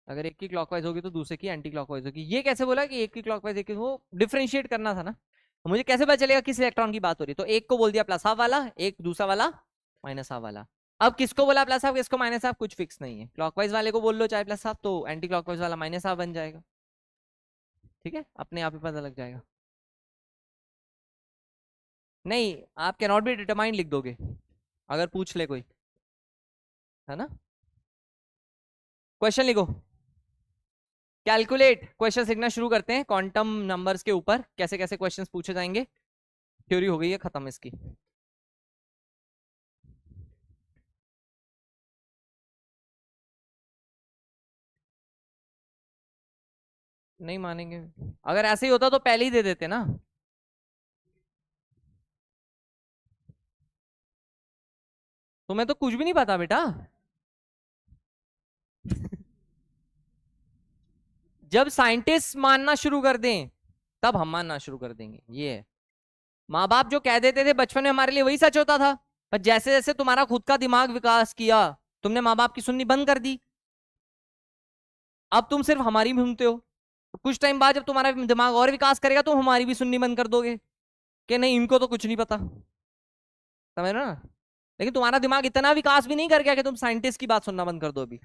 अगर एक की क्लॉकवाइज होगी तो दूसरे की एंटी क्लॉकवाइज होगी। ये कैसे बोला कि एक की क्लॉकवाइज, एक की, वो डिफरेंशिएट करना था ना, तो मुझे कैसे पता चलेगा किस इलेक्ट्रॉन की बात हो रही है? तो एक को बोल दिया प्लस हाफ वाला, एक दूसरा वाला माइनस हाफ वाला। अब किसको बोला प्लस हाफ, किसको माइनस हाफ, कुछ फिक्स नहीं है, क्लॉकवाइज वाले को बोल लो चाहे प्लस हाफ, तो एंटी क्लॉकवाइज वाला माइनस हाफ बन जाएगा। ठीक है, अपने आप ही पता लग जाएगा। नहीं, आप कैन नॉट बी डिटरमाइंड लिख दोगे अगर पूछ ले कोई, है ना। क्वेश्चन लिखो, कैलकुलेट, क्वेश्चन लिखना शुरू करते हैं क्वांटम नंबर्स के ऊपर, कैसे कैसे क्वेश्चंस पूछे जाएंगे। थ्योरी हो गई है खत्म इसकी। नहीं मानेंगे, अगर ऐसे ही होता तो पहले ही दे देते ना। तुम्हें तो कुछ भी नहीं पता बेटा जब साइंटिस्ट मानना शुरू कर दें तब हम मानना शुरू कर देंगे, ये है। माँ बाप जो कह देते थे बचपन में हमारे लिए वही सच होता था, पर जैसे जैसे तुम्हारा खुद का दिमाग विकास किया, तुमने माँ बाप की सुननी बंद कर दी, अब तुम सिर्फ हमारी भी सुनते हो। कुछ टाइम बाद जब तुम्हारा दिमाग और विकास करेगा तो हमारी भी सुननी बंद कर दोगे कि नहीं इनको तो कुछ नहीं पता। समझ रहे हो ना? लेकिन तुम्हारा दिमाग इतना विकास भी नहीं कर गया कि तुम साइंटिस्ट की बात सुनना बंद कर दो अभी।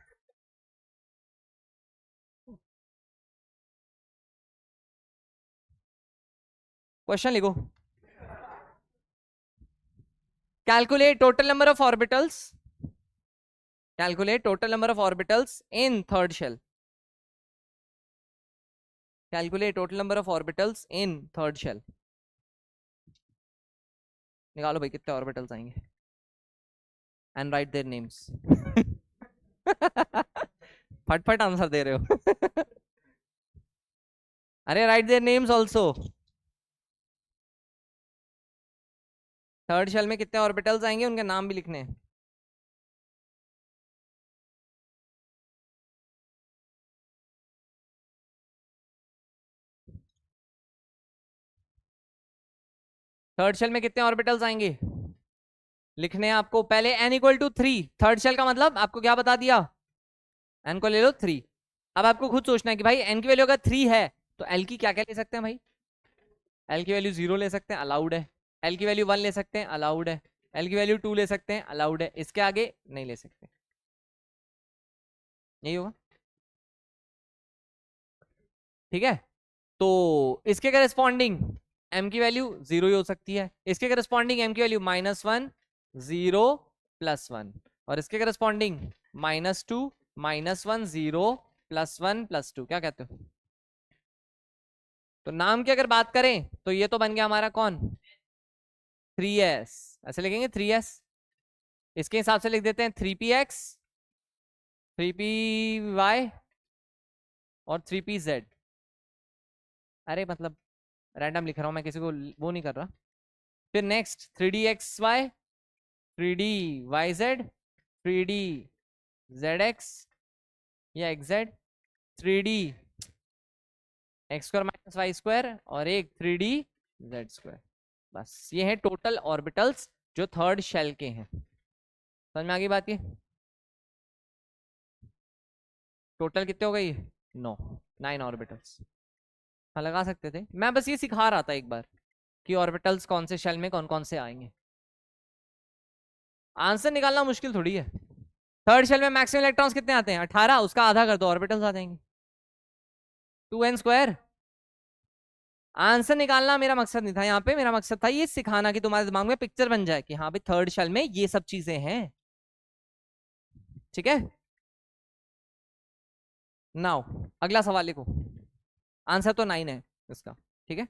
क्वेश्चन लिखो। Calculate total number of orbitals, calculate total number of orbitals in third shell, calculate total number of orbitals in third shell. निकालो भाई कितने ऑर्बिटल्स आएंगे एंड राइट देयर नेम्स। फटफट आंसर दे रहे हो। अरे write their names also. Third shell में कितने ऑर्बिटल्स आएंगे उनके नाम भी लिखने हैं। थर्ड शेल में कितने ऑर्बिटल्स आएंगे लिखने हैं आपको। पहले n equal to 3, third shell का मतलब आपको क्या बता दिया, n को ले लो 3। अब आपको खुद सोचना है कि भाई n की वैल्यू अगर 3 है तो l की क्या क्या ले सकते हैं भाई। l की वैल्यू 0 ले सकते हैं, अलाउड है। l की वैल्यू 1 ले सकते हैं, अलाउड है। l की वैल्यू 2 ले सकते हैं, अलाउड है। इसके आगे नहीं ले सकते। यही होगा, ठीक है। तो इसके करस्पॉन्डिंग m की वैल्यू 0 ही हो सकती है, इसके करस्पॉन्डिंग m की वैल्यू -1, 0, +1, और इसके करस्पॉन्डिंग -2, -1, 0, +1, +2। क्या कहते हो? तो नाम की अगर बात करें तो ये तो बन गया हमारा कौन, 3s। ऐसे लिखेंगे 3s। इसके हिसाब से लिख देते हैं 3px, 3py और 3pz। अरे मतलब रैंडम लिख रहा हूं मैं, किसी को वो नहीं कर रहा। फिर नेक्स्ट 3dxy, 3dyz, 3dzx या xz, 3d X square minus Y square और एक 3d z स्क्वायर। बस ये है टोटल ऑर्बिटल्स जो थर्ड शेल के हैं। समझ में आ गई बात ये? टोटल कितने हो गई, 9, 9 ऑर्बिटल्स। हाँ लगा सकते थे, मैं बस ये सिखा रहा था एक बार कि ऑर्बिटल्स कौन से शेल में कौन कौन से आएंगे। आंसर निकालना मुश्किल थोड़ी है। थर्ड शेल में मैक्सिमम इलेक्ट्रॉन्स कितने आते हैं, 18, उसका आधा कर दो ऑर्बिटल्स आ जाएंगे, 2n स्क्वायर। आंसर निकालना मेरा मकसद नहीं था यहाँ पे, मेरा मकसद था ये सिखाना कि तुम्हारे दिमाग में पिक्चर बन जाए कि हाँ भाई थर्ड शेल में ये सब चीजें हैं। ठीक है, नाउ अगला सवाल लिखो। आंसर तो 9 है इसका, ठीक है।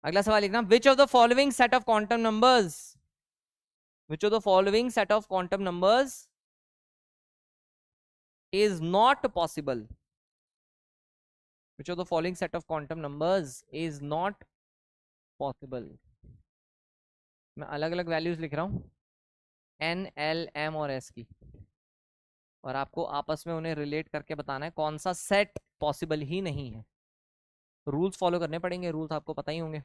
अगला सवाल लिखना, which of the following set of quantum numbers, which of the following set of quantum numbers is not possible, which of the following set of quantum numbers is not possible। मैं अलग अलग वैल्यूज लिख रहा हूं n, l, m और s की, और आपको आपस में उन्हें रिलेट करके बताना है कौन सा सेट पॉसिबल ही नहीं है। रूल्स फॉलो करने पड़ेंगे, रूल्स आपको पता ही होंगे।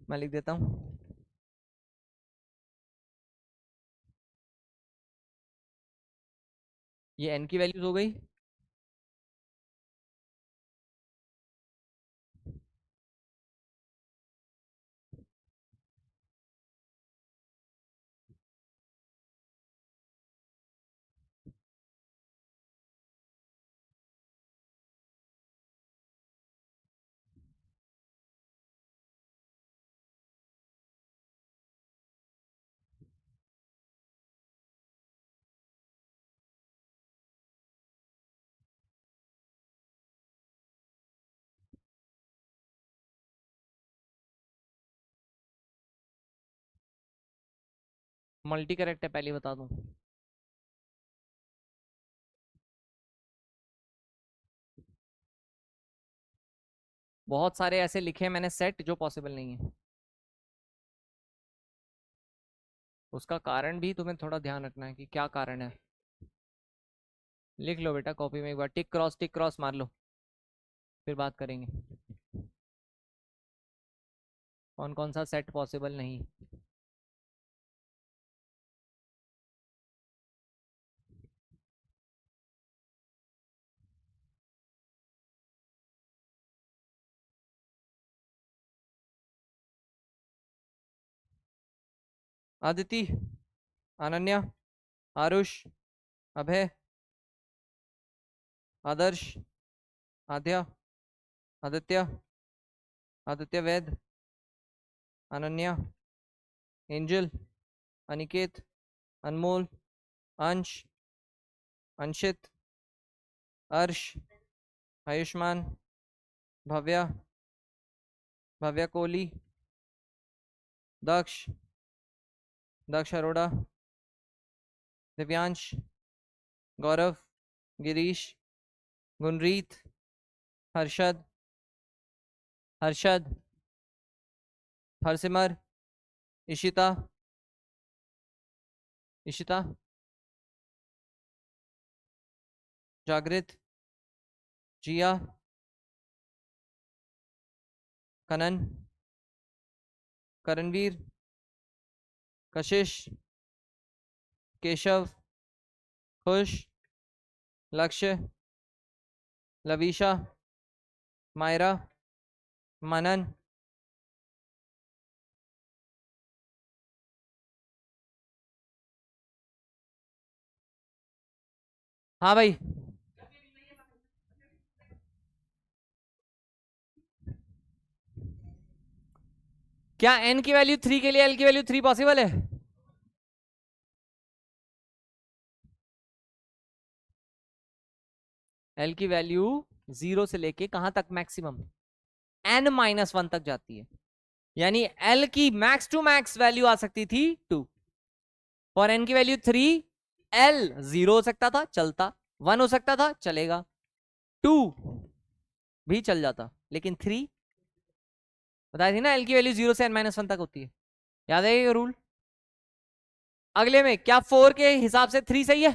मैं लिख देता हूं, ये n की वैल्यूज हो गई, मल्टी करेक्ट है पहले बता दूं। बहुत सारे ऐसे लिखे हैं मैंने सेट जो पॉसिबल नहीं है, उसका कारण भी तुम्हें थोड़ा ध्यान रखना है कि क्या कारण है। लिख लो बेटा कॉपी में एक बार, टिक क्रॉस मार लो, फिर बात करेंगे कौन कौन सा सेट पॉसिबल नहीं। आदिति, अनन्या, आरुष, अभय, आदर्श, आद्या, आदित्य, आदित्य वैद, अनन्या, एंजल, अनिकेत, अनमोल, अंश, अंशित, अर्श, आयुष्मान, भव्या, भव्या कोहली, दक्ष, दक्ष अरोड़ा, दिव्यांश, गौरव, गिरीश, गुनरीत, हर्षद, हर्षद, हरसिमर, इशिता, इशिता, जागृत, जिया, कनन, करणवीर, कशिश, केशव, खुश, लक्ष्य, लवीशा, मायरा, मनन, हाँ भाई, क्या n की वैल्यू 3 के लिए l की वैल्यू 3 पॉसिबल है? l की वैल्यू 0 से लेके कहां तक मैक्सिमम n-1 तक जाती है, यानी l की मैक्स टू मैक्स वैल्यू आ सकती थी 2, और n की वैल्यू 3, l 0 हो सकता था चलता, 1 हो सकता था चलेगा, 2 भी चल जाता, लेकिन 3 बताई थी ना, l की वैल्यू 0 से n-1 तक होती है, याद है ये रूल? अगले में क्या 4 के हिसाब से 3 सही है?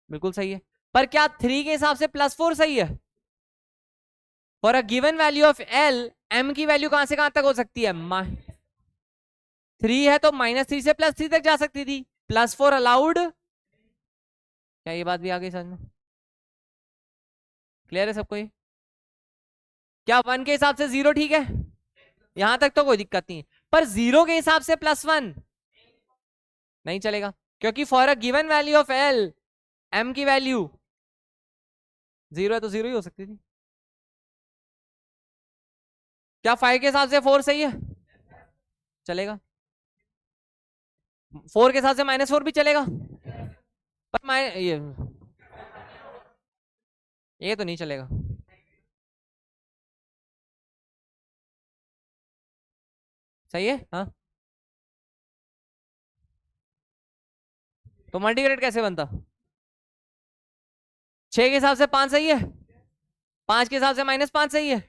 बिल्कुल सही है, पर क्या 3 के हिसाब से +4 सही है? For a given value of l, m की वैल्यू कहां से कहां तक हो सकती है? 3 है तो -3 से +3 तक जा सकती थी, +4 अलाउड। क्या ये बात भी आ गई समझ में? क्लियर है सबको ये? क्या 1 के हिसाब से 0 ठीक है, यहां तक तो कोई दिक्कत नहीं, पर 0 के हिसाब से +1 नहीं चलेगा, क्योंकि for a given value of l, m की वैल्यू 0 है तो 0 ही हो सकती थी। क्या 5 के हिसाब से 4 सही है? चलेगा। 4 के हिसाब से -4 भी चलेगा, पर ये तो नहीं चलेगा। सही है हाँ, तो मल्टीग्रेड कैसे बनता? 6 के हिसाब से 5 सही है, 5 के हिसाब से -5 सही है,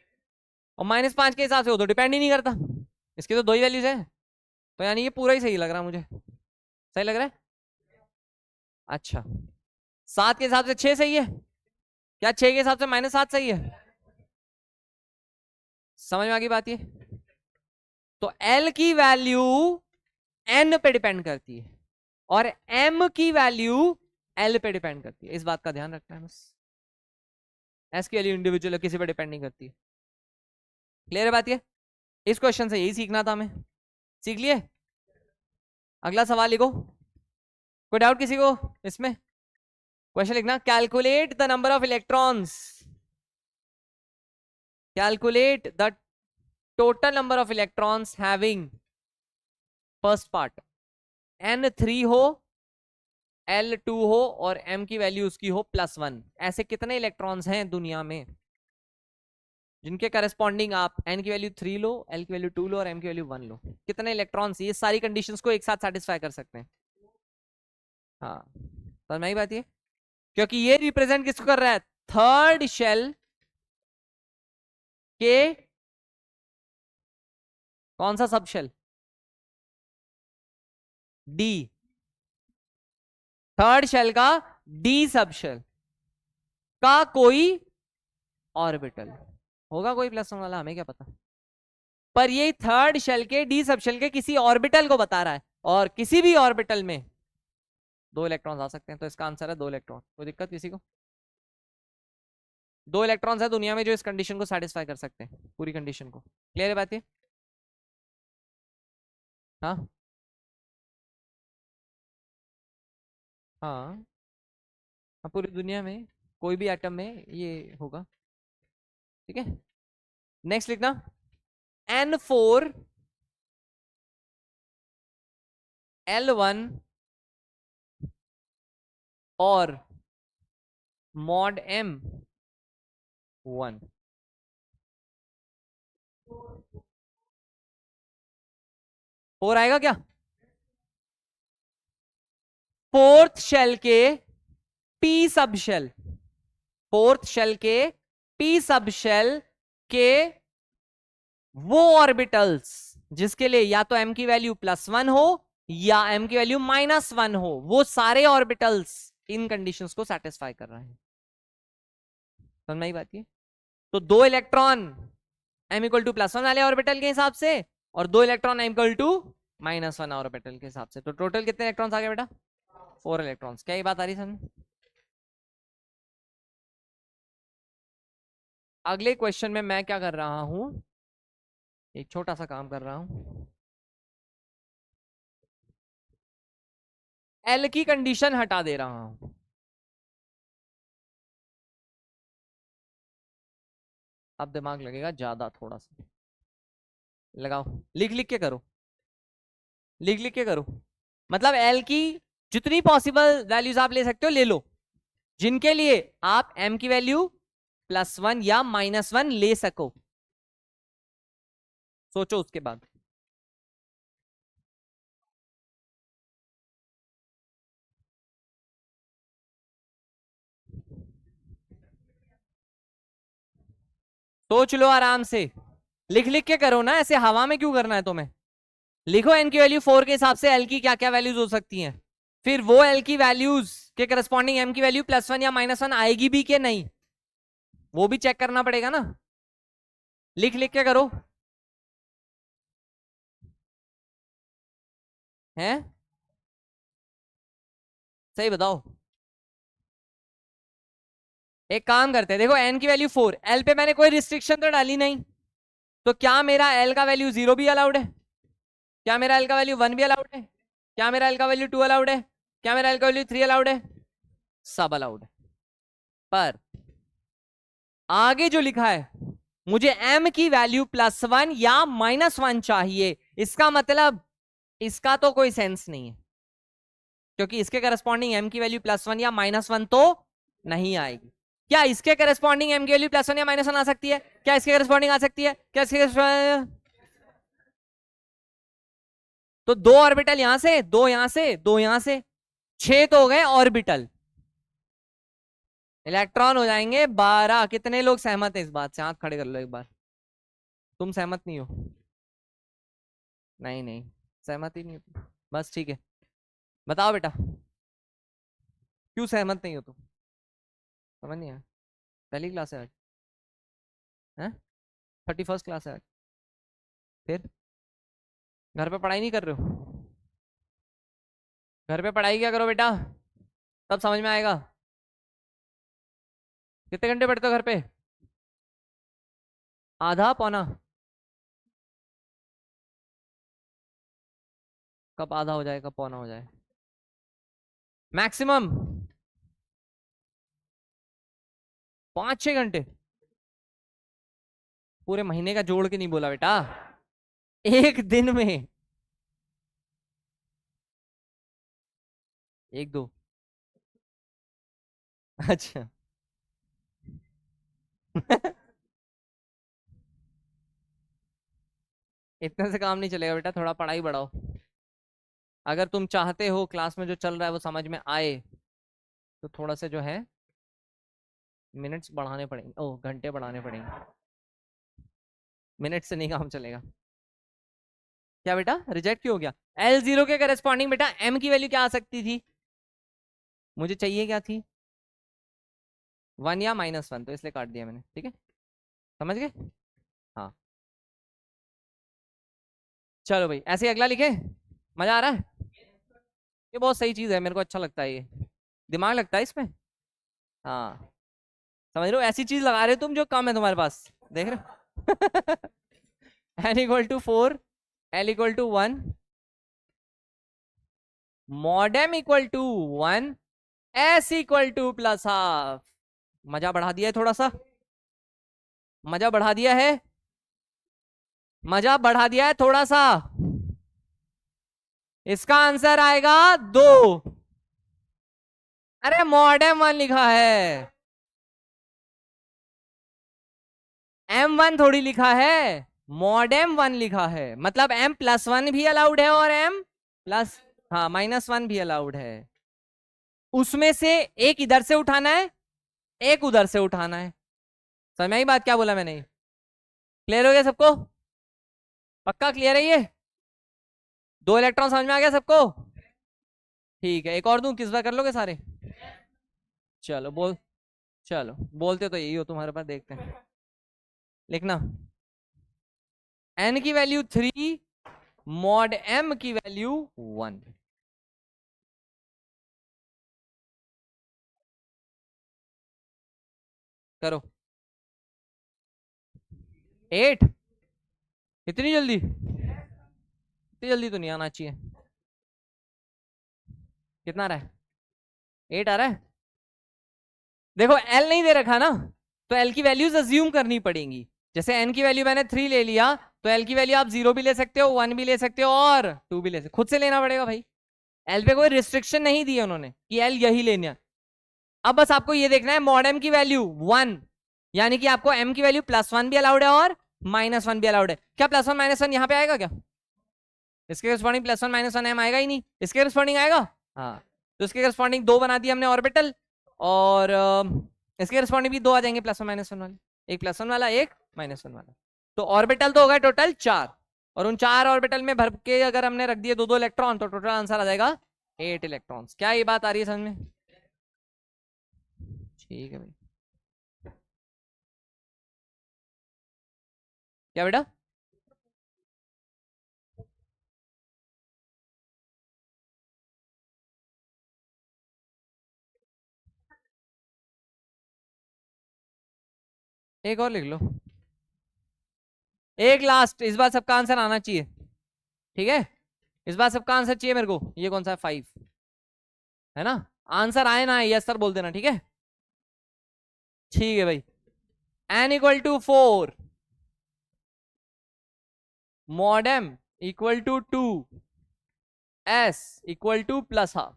और -5 के हिसाब से वो तो डिपेंड ही नहीं करता, इसकी तो 2 ही वैल्यूज है, तो यानी ये पूरा ही सही लग रहा मुझे। सही लग रहा है? अच्छा, 7 के हिसाब से 6 सही है, क्या 6 के हिसाब से -7 सही है? समझ में आ गई बात ये? तो L की वैल्यू N पे डिपेंड करती है, और M की वैल्यू L पे डिपेंड करती है, इस बात का ध्यान रखना है बस। S की वैल्यू इंडिविजुअल है, किसी पे डिपेंड नहीं करती। क्लियर है बात ये? इस क्वेश्चन से यही सीखना था हमें, सीख लिए? अगला सवाल लिखो, कोई डाउट किसी को इसमें? क्वेश्चन लिखना, calculate the number of electrons, calculate the total number of electrons having, first part, n3 हो, l2 हो, और m की वैल्यू उसकी हो +1, ऐसे कितने इलेक्ट्रॉन्स हैं दुनिया में जिनके करस्पॉन्डिंग आप n की वैल्यू 3 लो, l की वैल्यू 2 लो, और m की वैल्यू 1 लो? कितने इलेक्ट्रॉन्स ये सारी कंडीशंस को एक साथ सेटिस्फाई कर सकते हैं? हाँ, समझ में आई बात ये? क्योंकि ये रिप्रेजेंट किसको कर रहा है? थर्ड शेल के कौन सा subshell? D, third shell का डी सब शेल का कोई ऑर्बिटल होगा, कोई +1 वाला, हमें क्या पता, पर ये थर्ड शेल के डी सब शेल के किसी ऑर्बिटल को बता रहा है, और किसी भी ऑर्बिटल में 2 इलेक्ट्रॉन्स आ सकते हैं, तो इसका आंसर है 2 इलेक्ट्रॉन। कोई दिक्कत किसी को? 2 इलेक्ट्रॉन्स है दुनिया में जो इस कंडीशन को सेटिस्फाई कर सकते हैं, पूरी कंडीशन को। क्लियर है बात ये? हाँ हाँ हाँ, पूरी दुनिया में कोई भी एटम में ये होगा। ठीक है, नेक्स्ट लिखना N4 L1 और mod M1। 4 आएगा क्या? फोर्थ शेल के P subshell, fourth shell के पी सब शेल के वो ऑर्बिटल्स जिसके लिए या तो m की वैल्यू +1 हो या m की वैल्यू -1 हो, वो सारे ऑर्बिटल्स इन कंडीशंस को सेटिस्फाई कर रहे हैं। समझ में आई बात? ये तो 2 इलेक्ट्रॉन m = +1 वाले ऑर्बिटल के हिसाब से और 2 इलेक्ट्रॉन m = -1 ऑर्बिटल के हिसाब से, तो टोटल कितने इलेक्ट्रॉन्स आ गए बेटा? 4 इलेक्ट्रॉन्स। क्या ये बात आ रही समझ? अगले क्वेश्चन में मैं क्या कर रहा हूं, एक छोटा सा काम कर रहा हूं, एल की कंडीशन हटा दे रहा हूं। अब दिमाग लगेगा ज्यादा, थोड़ा सा लगाओ, लिख लिख के करो, लिख लिख के करो। मतलब एल की जितनी पॉसिबल वैल्यूज आप ले सकते हो ले लो, जिनके लिए आप m की वैल्यू +1 या -1 ले सको। सोचो उसके बाद। सोच लो आराम से, लिख लिख के करो ना, ऐसे हवा में क्यों करना है तुम्हें। लिखो n की वैल्यू 4 के हिसाब से l की क्या क्या वैल्यूज हो सकती हैं, फिर वो l की वैल्यूज के करस्पॉन्डिंग m की वैल्यू +1 या -1 आएगी भी कि नहीं, वो भी चेक करना पड़ेगा ना। लिख लिख के करो हैं, सही बताओ। एक काम करते हैं, देखो n की वैल्यू 4, l पे मैंने कोई रिस्ट्रिक्शन तो डाली नहीं, तो क्या मेरा l का वैल्यू 0 भी अलाउड है? क्या मेरा l का वैल्यू 1 भी अलाउड है? क्या मेरा l का वैल्यू 2 अलाउड है? क्या मेरा l का वैल्यू 3 अलाउड है? सब अलाउड है। पर आगे जो लिखा है, मुझे m की वैल्यू +1 या -1 चाहिए, इसका मतलब इसका तो कोई सेंस नहीं है, क्योंकि इसके करस्पॉन्डिंग m की वैल्यू +1 या -1 तो नहीं आएगी। क्या इसके करस्पॉन्डिंग m की वैल्यू +1 या -1 आ सकती है? क्या इसके करस्पॉन्डिंग आ सकती है? क्या इसके तो 2 ऑर्बिटल यहां से, 2 यहां से, 2 यहां से, 6 तो हो गए ऑर्बिटल, इलेक्ट्रॉन हो जाएंगे 12। कितने लोग सहमत हैं इस बात से? हाथ खड़े कर लो एक बार। तुम सहमत नहीं हो? नहीं नहीं, सहमत ही नहीं हो, बस ठीक है। बताओ बेटा, क्यों सहमत नहीं हो तुम? समझ नहीं आया? पहली क्लास है आज? हैं? 31st क्लास है आज? फिर घर पे पढ़ाई नहीं कर रहे हो? घर पे पढ़ाई क्या करो बेटा, तब समझ में आएगा। कितने घंटे पढ़ते हो घर पे? आधा पौना? कब आधा हो जाए, कब पौना हो जाए? मैक्सिमम 5-6 घंटे? पूरे महीने का जोड़ के नहीं बोला बेटा, एक दिन में। 1-2? अच्छा। इतने से काम नहीं चलेगा बेटा, थोड़ा पढ़ाई बढ़ाओ। अगर तुम चाहते हो क्लास में जो चल रहा है वो समझ में आए, तो थोड़ा सा जो है मिनट्स बढ़ाने पड़ेंगे, ओ घंटे बढ़ाने पड़ेंगे, मिनट से नहीं काम चलेगा। क्या बेटा रिजेक्ट क्यों हो गया? L0 के करस्पॉन्डिंग बेटा m की वैल्यू क्या आ सकती थी? मुझे चाहिए क्या थी? 1 या -1, तो इसलिए काट दिया मैंने। ठीक है, समझ गए? हाँ, चलो भाई, ऐसे ही अगला लिखे। मजा आ रहा है? ये बहुत सही चीज है, मेरे को अच्छा लगता है ये, दिमाग लगता है इसमें। हाँ, समझ रहे हो, ऐसी चीज लगा रहे हो तुम जो कम है तुम्हारे पास, देख रहे हो। n = 4, l = 1, mod m equal to 1, s equal to plus half. मजा बढ़ा दिया है थोड़ा सा, मजा बढ़ा दिया है, मजा बढ़ा दिया है थोड़ा सा। इसका आंसर आएगा 2। अरे मॉड m 1 लिखा है, m1 थोड़ी लिखा है, मॉड m1 लिखा है, मतलब m+1 भी अलाउड है और m प्लस, हाँ, -1 भी अलाउड है। उसमें से एक इधर से उठाना है, एक उधर से उठाना है। समझ में आई बात क्या बोला मैंने? क्लियर हो गया सबको? पक्का क्लियर है ये? 2 इलेक्ट्रॉन समझ में आ गया सबको? ठीक है, एक और दूं, किस बार कर लोगे सारे? चलो बोल, चलो बोलते तो यही हो तुम्हारे पास, देखते हैं। लिखना, n की वैल्यू 3, मॉड m की वैल्यू 1। करो। 8? इतनी जल्दी? इतनी जल्दी तो नहीं आना चाहिए। कितना आ रहा है? 8 आ रहा है। देखो l नहीं दे रखा ना, तो l की वैल्यूज अज्यूम करनी पड़ेंगी। जैसे n की वैल्यू मैंने 3 ले लिया, तो l की वैल्यू आप 0 भी ले सकते हो, 1 भी ले सकते हो और 2 भी ले सकते हो, खुद से लेना पड़ेगा भाई। l पे कोई रिस्ट्रिक्शन नहीं दी है उन्होंने कि l यही लेना है। अब बस आपको ये देखना है मॉड m की वैल्यू 1, यानी कि आपको m की वैल्यू +1 भी अलाउड है और -1 भी अलाउड है। क्या +1 -1 यहाँ पे आएगा क्या? इसके करस्पॉन्डिंग +1 -1 m आएगा ही नहीं, इसके करस्पॉन्डिंग आएगा। हाँ, तो इसके करस्पॉन्डिंग 2 बना दिए हमने ऑर्बिटल, और इसके करस्पॉन्डिंग भी 2 आ जाएंगे +1 -1 वाले, एक +1 वाला, एक -1 वाला। तो ऑर्बिटल तो होगा टोटल 4, और उन 4 ऑर्बिटल में भर के अगर हमने रख दिए 2-2 इलेक्ट्रॉन, तो टोटल आंसर आ जाएगा 8 इलेक्ट्रॉन्स। क्या ये बात आ रही है समझ में? ठीक है भाई। क्या बेटा? एक और लिख लो, एक लास्ट, इस बार सबका आंसर आना चाहिए। ठीक है, इस बार सबका आंसर चाहिए मेरे को। ये कौन सा है? 5 है ना? आंसर आए ना, यस सर बोल देना, ठीक है? ठीक है भाई। n equal to 4, mod m equal to 2, s equal to +1/2।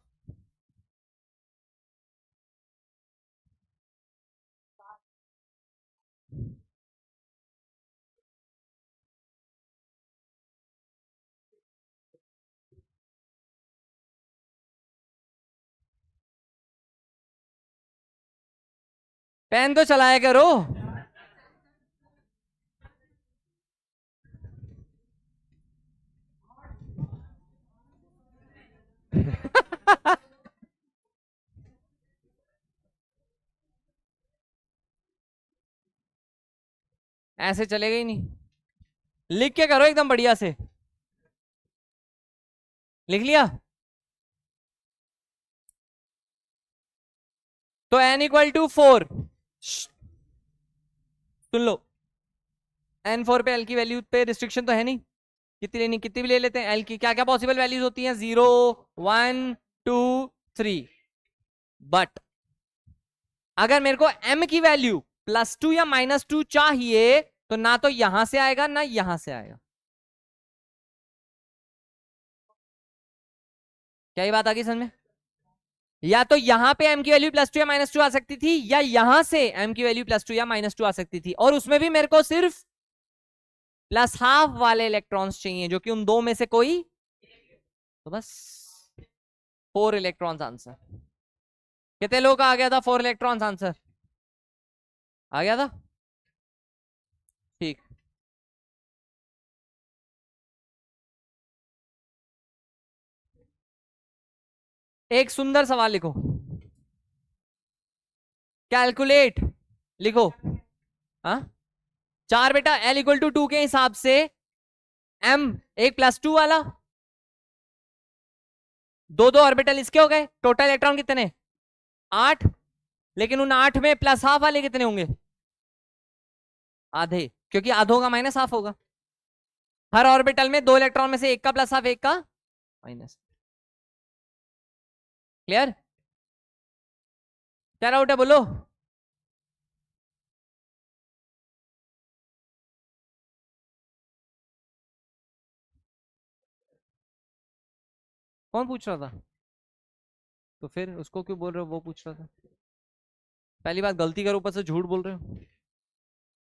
Pen तो चलाया करो। ऐसे चलेगा ही नहीं, लिख के करो एकदम बढ़िया से। लिख लिया? तो n इक्वल टू 4, सुन लो, n4 पे l की वैल्यू पे रिस्ट्रिक्शन तो है नहीं, कितनी लेनी कितनी भी ले लेते हैं। l की क्या क्या पॉसिबल वैल्यूज होती हैं? 0, 1, 2, 3। बट अगर मेरे को m की वैल्यू +2 या -2 चाहिए, तो ना तो यहां से आएगा ना यहां से आएगा। क्या ये बात आ गई समझ में? या तो यहां पे m की वैल्यू +2 या -2 आ सकती थी, या यहां से m की वैल्यू +2 या -2 आ सकती थी, और उसमें भी मेरे को सिर्फ +½ वाले इलेक्ट्रॉन्स चाहिए, जो कि उन दो में से कोई। तो बस 4 इलेक्ट्रॉन्स आंसर। कितने लोगों का आ गया था 4 इलेक्ट्रॉन्स आंसर? आ गया था? ठीक। एक सुंदर सवाल लिखो, कैलकुलेट, लिखो। हाँ, 4 बेटा, l इक्वल टू 2 के हिसाब से m एक +2 वाला, 2-2 ऑर्बिटल इसके हो गए, टोटल इलेक्ट्रॉन कितने? 8। लेकिन उन 8 में +½ वाले कितने होंगे? आधे, क्योंकि आधों का -½ होगा। हर ऑर्बिटल में 2 इलेक्ट्रॉन में से एक का +½ एक का माइनस। क्लियर? क्या डाउट है बोलो। कौन पूछ रहा था? तो फिर उसको क्यों बोल रहे हो, वो पूछ रहा था। पहली बात गलती करो, ऊपर से झूठ बोल रहे हो।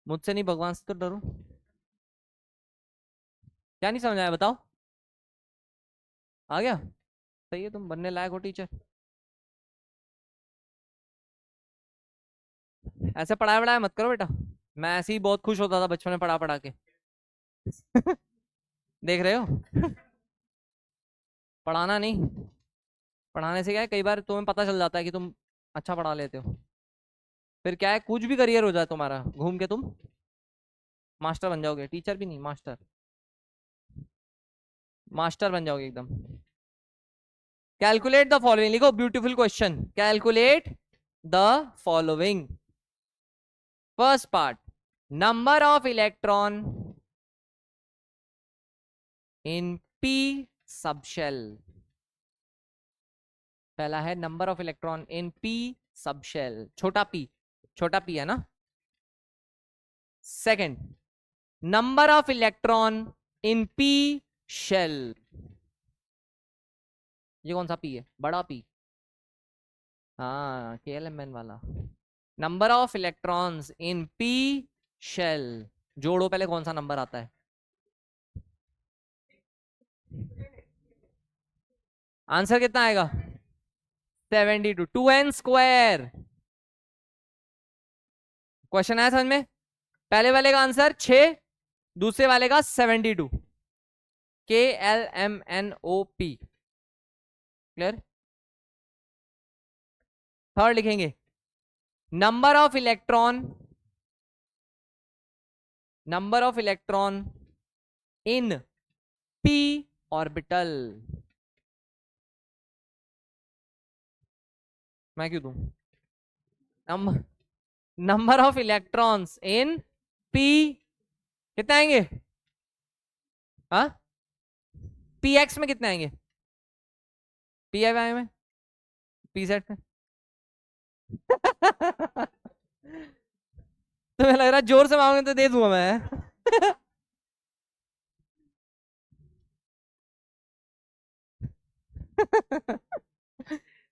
मुझसे नहीं, भगवान से तो डरो। क्या नहीं समझ आया बताओ। आ गया? सही है, तुम बनने लायक हो टीचर। ऐसे पढ़ाया पढ़ाया मत करो बेटा। मैं ऐसे ही बहुत खुश होता था बचपन में पढ़ा पढ़ा के। देख रहे हो। पढ़ाना नहीं, पढ़ाने से क्या है, कई बार तुम्हें पता चल जाता है कि तुम अच्छा पढ़ा लेते हो। फिर क्या है, कुछ भी करियर हो जाए तुम्हारा, घूम के तुम मास्टर बन जाओगे, टीचर भी नहीं, मास्टर। मास्टर बन जाओगे एकदम। कैलकुलेट द फॉलोइंग लिखो, beautiful question. Calculate the following. First part, number of electron in P subshell. पहला है number of electron in P subshell, छोटा पी, छोटा पी है ना। Second, number of electron in P shell. ये कौन सा पी है, बड़ा पी। हाँ, KLMN वाला। Number of electrons in P shell, जोड़ो पहले कौन सा नंबर आता है। आंसर कितना आएगा? 72, 2n²। क्वेश्चन आया समझ में? पहले वाले का आंसर 6, दूसरे वाले का 72। KLMNOP। क्लियर? थर्ड लिखेंगे, number of electron, number of electron in p orbital. मैं क्यों दूं? Number, number of electrons in p, कितने आएंगे? हाँ, px में कितने आएंगे? py में, pz में। तुम्हें लग रहा है जोर से मांगोगे तो दे दूंगा मैं।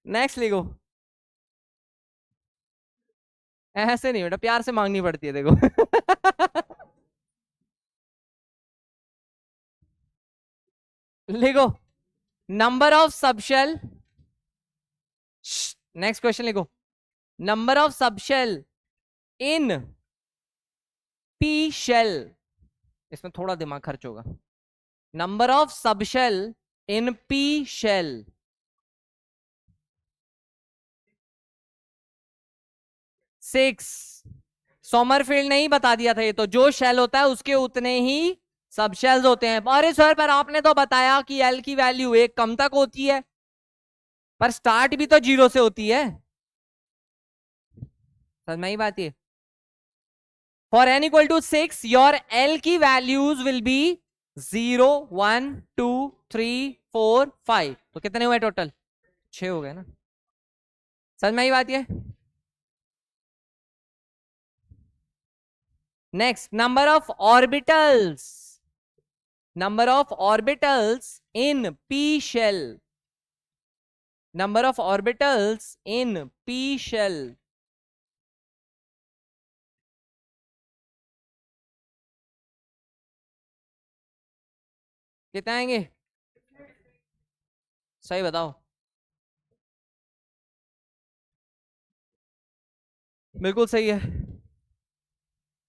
नेक्स्ट लिखो। ऐसे नहीं बेटा, प्यार से मांगनी पड़ती है देखो। लिखो, number of subshell. Next question लिखो, number of subshell in P shell. इसमें थोड़ा दिमाग खर्च होगा। Number of subshell in P shell. 6। Sommerfeld ने ही बता दिया था ये तो, जो शेल होता है उसके उतने ही सब शेल्स होते हैं। अरे सर पर आपने तो बताया कि एल की वैल्यू 1 कम तक होती है, पर स्टार्ट भी तो 0 से होती है। समझ में ही बात ये। For n equal to 6 your L की वैल्यूज विल बी 0, 1, 2, 3, 4, 5। तो कितने हुए टोटल? 6 हो गए ना। समझ में ही बात ये। Next, number of orbitals, number of orbitals in p shell, number of orbitals in p shell। कितने आएंगे? सही बताओ। बिल्कुल सही है।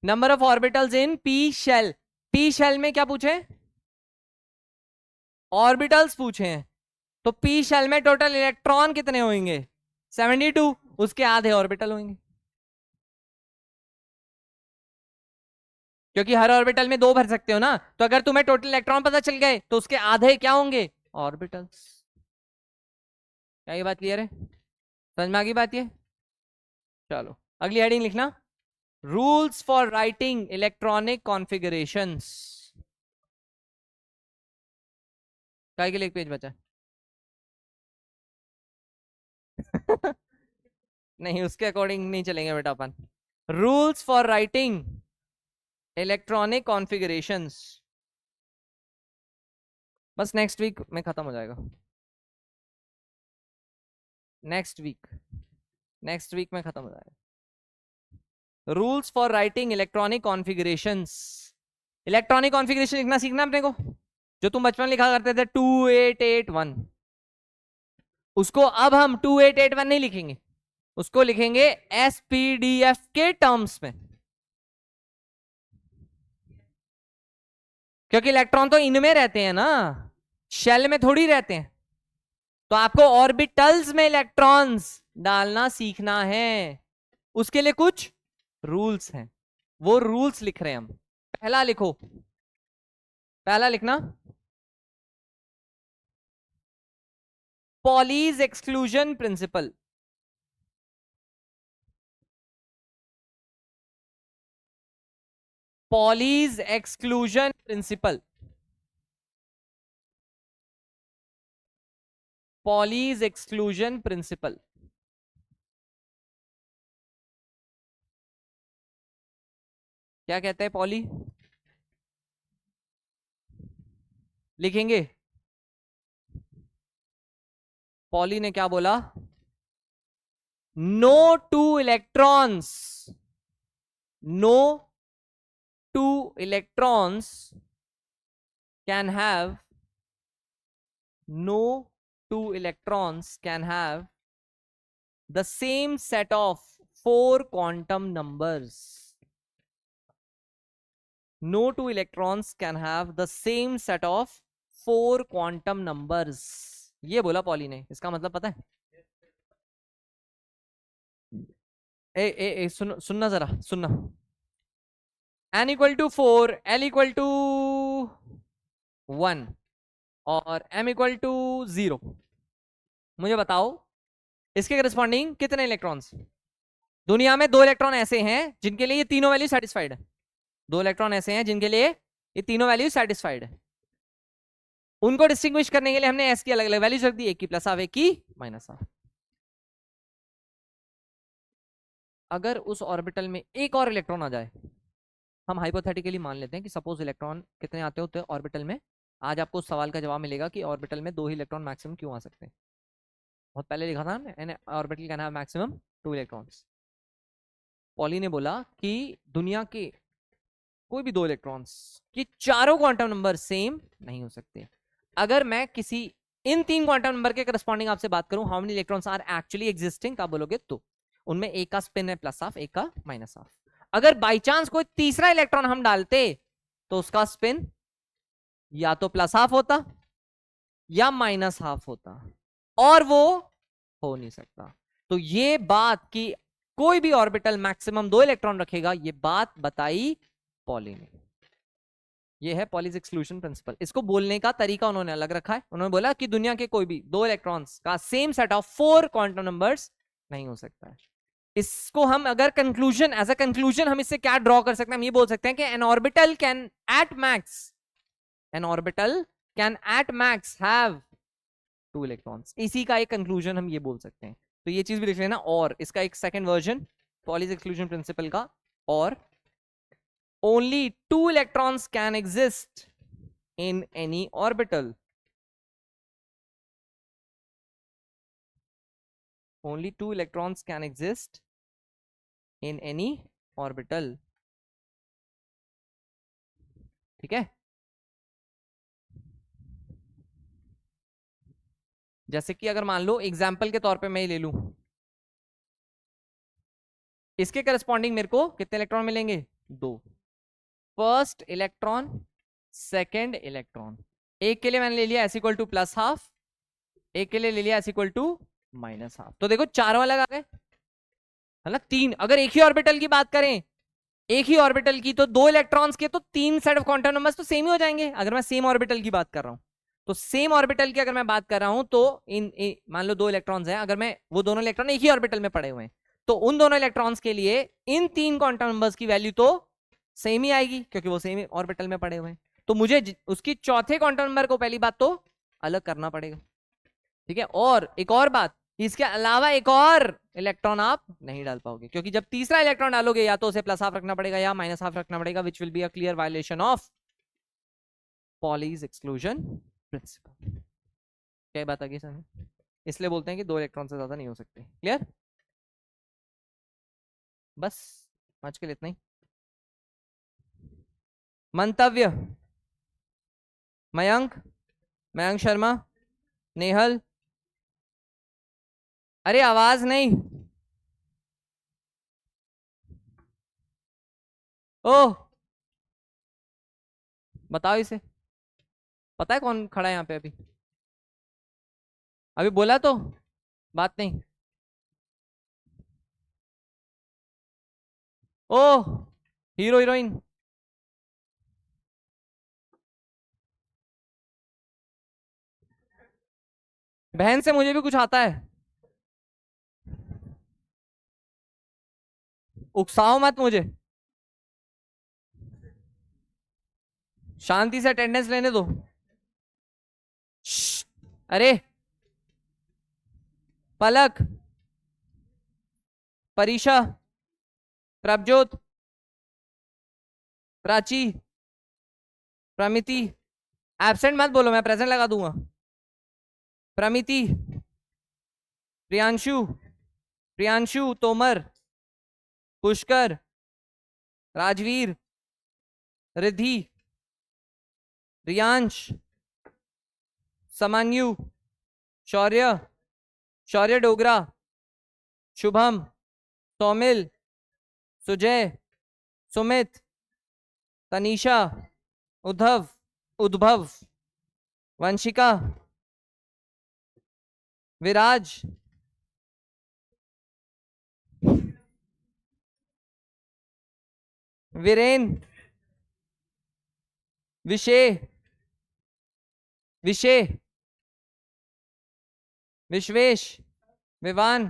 Number of orbitals in P shell, P shell में क्या पूछे? ऑर्बिटल्स पूछे हैं। तो पी शेल में टोटल इलेक्ट्रॉन कितने होंगे? 72, उसके आधे ऑर्बिटल होंगे, क्योंकि हर ऑर्बिटल में 2 भर सकते हो ना। तो अगर तुम्हें टोटल इलेक्ट्रॉन पता चल गए तो उसके आधे क्या होंगे? ऑर्बिटल्स। क्या ये बात क्लियर है? समझ में आ गई बात ये? चलो अगली हेडिंग लिखना, rules for writing electronic configurations. काय के लिए एक पेज बचा? नहीं, उसके अकॉर्डिंग नहीं चलेंगे बेटा अपन। Rules for writing electronic configurations, बस नेक्स्ट वीक में खत्म हो जाएगा। नेक्स्ट वीक में खत्म हो जाएगा। Rules for writing electronic configurations. Electronic configuration लिखना सीखना अपने को, जो तुम बचपन में लिखा करते थे 2881, उसको अब हम 2881 नहीं लिखेंगे, उसको लिखेंगे SPDF के टर्म्स में, क्योंकि इलेक्ट्रॉन तो इनमें रहते हैं ना, शेल में थोड़ी रहते हैं। तो आपको ऑर्बिटल्स में इलेक्ट्रॉन्स डालना सीखना है, उसके लिए कुछ रूल्स हैं, वो रूल्स लिख रहे हैं हम। पहला लिखो, पहला लिखना Pauli's exclusion principle. Pauli's exclusion principle, Pauli's exclusion principle. क्या कहता है पॉली? लिखेंगे, पॉली ने क्या बोला? No two electrons, no two electrons can have, no two electrons can have the same set of 4 quantum numbers. No two electrons can have the same set of 4 quantum numbers. ये बोला poly ने, इसका मतलब पता है? सुनना जरा, सुनना। n equal to 4, l equal to 1 और m इक्वल टू 0। मुझे बताओ इसके करस्पॉन्डिंग कितने इलेक्ट्रॉन्स? दुनिया में 2 इलेक्ट्रॉन ऐसे हैं जिनके लिए ये तीनों वैल्यू सेटिस्फाइड है। 2 इलेक्ट्रॉन ऐसे हैं जिनके लिए ये तीनों वैल्यू सेटिस्फाइड है। उनको डिस्टिंग्विश करने के लिए हमने एस की अलग अलग वैल्यूज रख दी, एक की प्लस हाफ, एक की माइनस हाफ। अगर उस ऑर्बिटल में एक और इलेक्ट्रॉन आ जाए, हम हाइपोथेटिकली मान लेते हैं कि सपोज इलेक्ट्रॉन कितने आते होते हैं ऑर्बिटल में। आज आपको उस सवाल का जवाब मिलेगा कि ऑर्बिटल में 2 ही इलेक्ट्रॉन मैक्सिमम क्यों आ सकते हैं। बहुत पहले लिखा था हमने, orbital can have maximum 2 electrons. Poly ने बोला कि दुनिया के कोई भी 2 इलेक्ट्रॉन्स की चारों क्वांटम नंबर सेम नहीं हो सकते। अगर मैं किसी इन 3 क्वांटम नंबर के करस्पॉन्डिंग आपसे बात करूं, how many electrons are actually existing, आप बोलोगे तो उनमें एक का स्पिन है प्लस हाफ, एक का माइनस हाफ। अगर बाई चांस कोई तीसरा इलेक्ट्रॉन हम डालते तो उसका स्पिन या तो प्लस हाफ होता या माइनस हाफ होता, और वो हो नहीं सकता। तो ये बात कि कोई भी ऑर्बिटल मैक्सिमम 2 इलेक्ट्रॉन रखेगा, ये बात बताई पॉली ने। ये है पॉलीज एक्सक्लूजन प्रिंसिपल। इसको बोलने का तरीका उन्होंने अलग रखा है। उन्होंने बोला कि दुनिया के कोई भी 2 इलेक्ट्रॉन्स का same set of 4 quantum numbers नहीं हो सकता है। इसको हम अगर कंक्लूजन, एज अ कंक्लूजन हम इससे क्या ड्रॉ कर सकते हैं? हम ये बोल सकते हैं कि N orbital can at max, N orbital can at max have 2 electrons. इसी का एक कंक्लूजन हम ये बोल सकते हैं। तो ये चीज भी लिख लेना। और इसका एक second version Pauli's exclusion principal का, और only 2 electrons can exist in any orbital. Only 2 electrons can exist in any orbital. ठीक है? जैसे कि अगर मान लो एग्जाम्पल के तौर पे मैं ले लूं, इसके करस्पॉन्डिंग मेरे को कितने इलेक्ट्रॉन मिलेंगे? 2। First electron, second electron. एक के लिए मैंने ले लिया S equal to plus half, एक के लिए ले लिया S equal to minus half. तो देखो चारों अलग आ गए, है ना? 3। अगर एक ही ऑर्बिटल की बात करें, एक ही ऑर्बिटल की, तो 2 इलेक्ट्रॉन्स के तो 3 सेट ऑफ क्वांटम नंबर्स तो सेम ही हो जाएंगे। अगर मैं सेम ऑर्बिटल की बात कर रहा हूं, तो सेम ऑर्बिटल की अगर मैं बात कर रहा हूं, तो मान लो 2 इलेक्ट्रॉन्स हैं, अगर मैं वो दोनों इलेक्ट्रॉन एक ही ऑर्बिटल में पड़े हुए हैं, तो उन दोनों इलेक्ट्रॉन्स के लिए इन 3 क्वांटम नंबर्स की वैल्यू तो सेम ही आएगी, क्योंकि वो सेम ऑर्बिटल में पड़े हुए हैं। तो मुझे उसकी चौथे क्वांटम नंबर को पहली बात तो अलग करना पड़ेगा। ठीक है? और एक और बात, इसके अलावा एक और इलेक्ट्रॉन आप नहीं डाल पाओगे, क्योंकि जब तीसरा इलेक्ट्रॉन डालोगे या तो उसे प्लस हाफ रखना पड़ेगा या माइनस हाफ रखना पड़ेगा, which will be a clear violation of Pauli's exclusion principle. क्या बात आ गई समझ? इसलिए बोलते हैं कि 2 इलेक्ट्रॉन से ज्यादा नहीं हो सकते। क्लियर? बस आज के लिए इतना ही। मंतव्य। मयंक, मयंक शर्मा, नेहल। अरे आवाज नहीं। ओह, बताओ इसे। पता है कौन खड़ा है यहाँ पे अभी? अभी बोला तो बात नहीं। ओह, हीरो हीरोइन। बहन से मुझे भी कुछ आता है, उकसाओ मत मुझे। शांति से अटेंडेंस लेने दो। श्श्श, अरे पलक, परीक्षा, प्रभजोत, प्राची, प्रमिति। एब्सेंट मत बोलो, मैं प्रेजेंट लगा दूंगा। प्रमिति, प्रियांशु, प्रियांशु तोमर, पुष्कर, राजवीर, रिद्धि, रियांश, समान्यु, शौर्य, शौर्य डोगरा, शुभम, सौमिल, सुजय, सुमित, तनीषा, उद्धव, उद्भव, वंशिका, विराज, वीरेन, विषय, विषय, विश्वेश, विवान,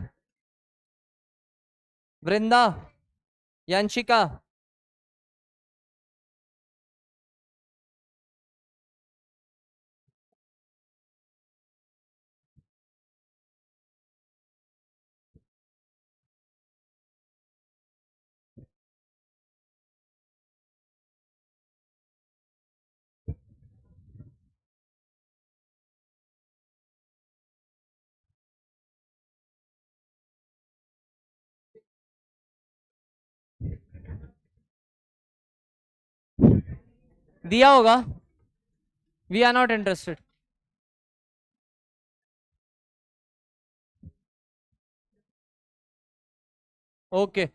वृंदा, यंशिका। दिया होगा, we are not interested. Okay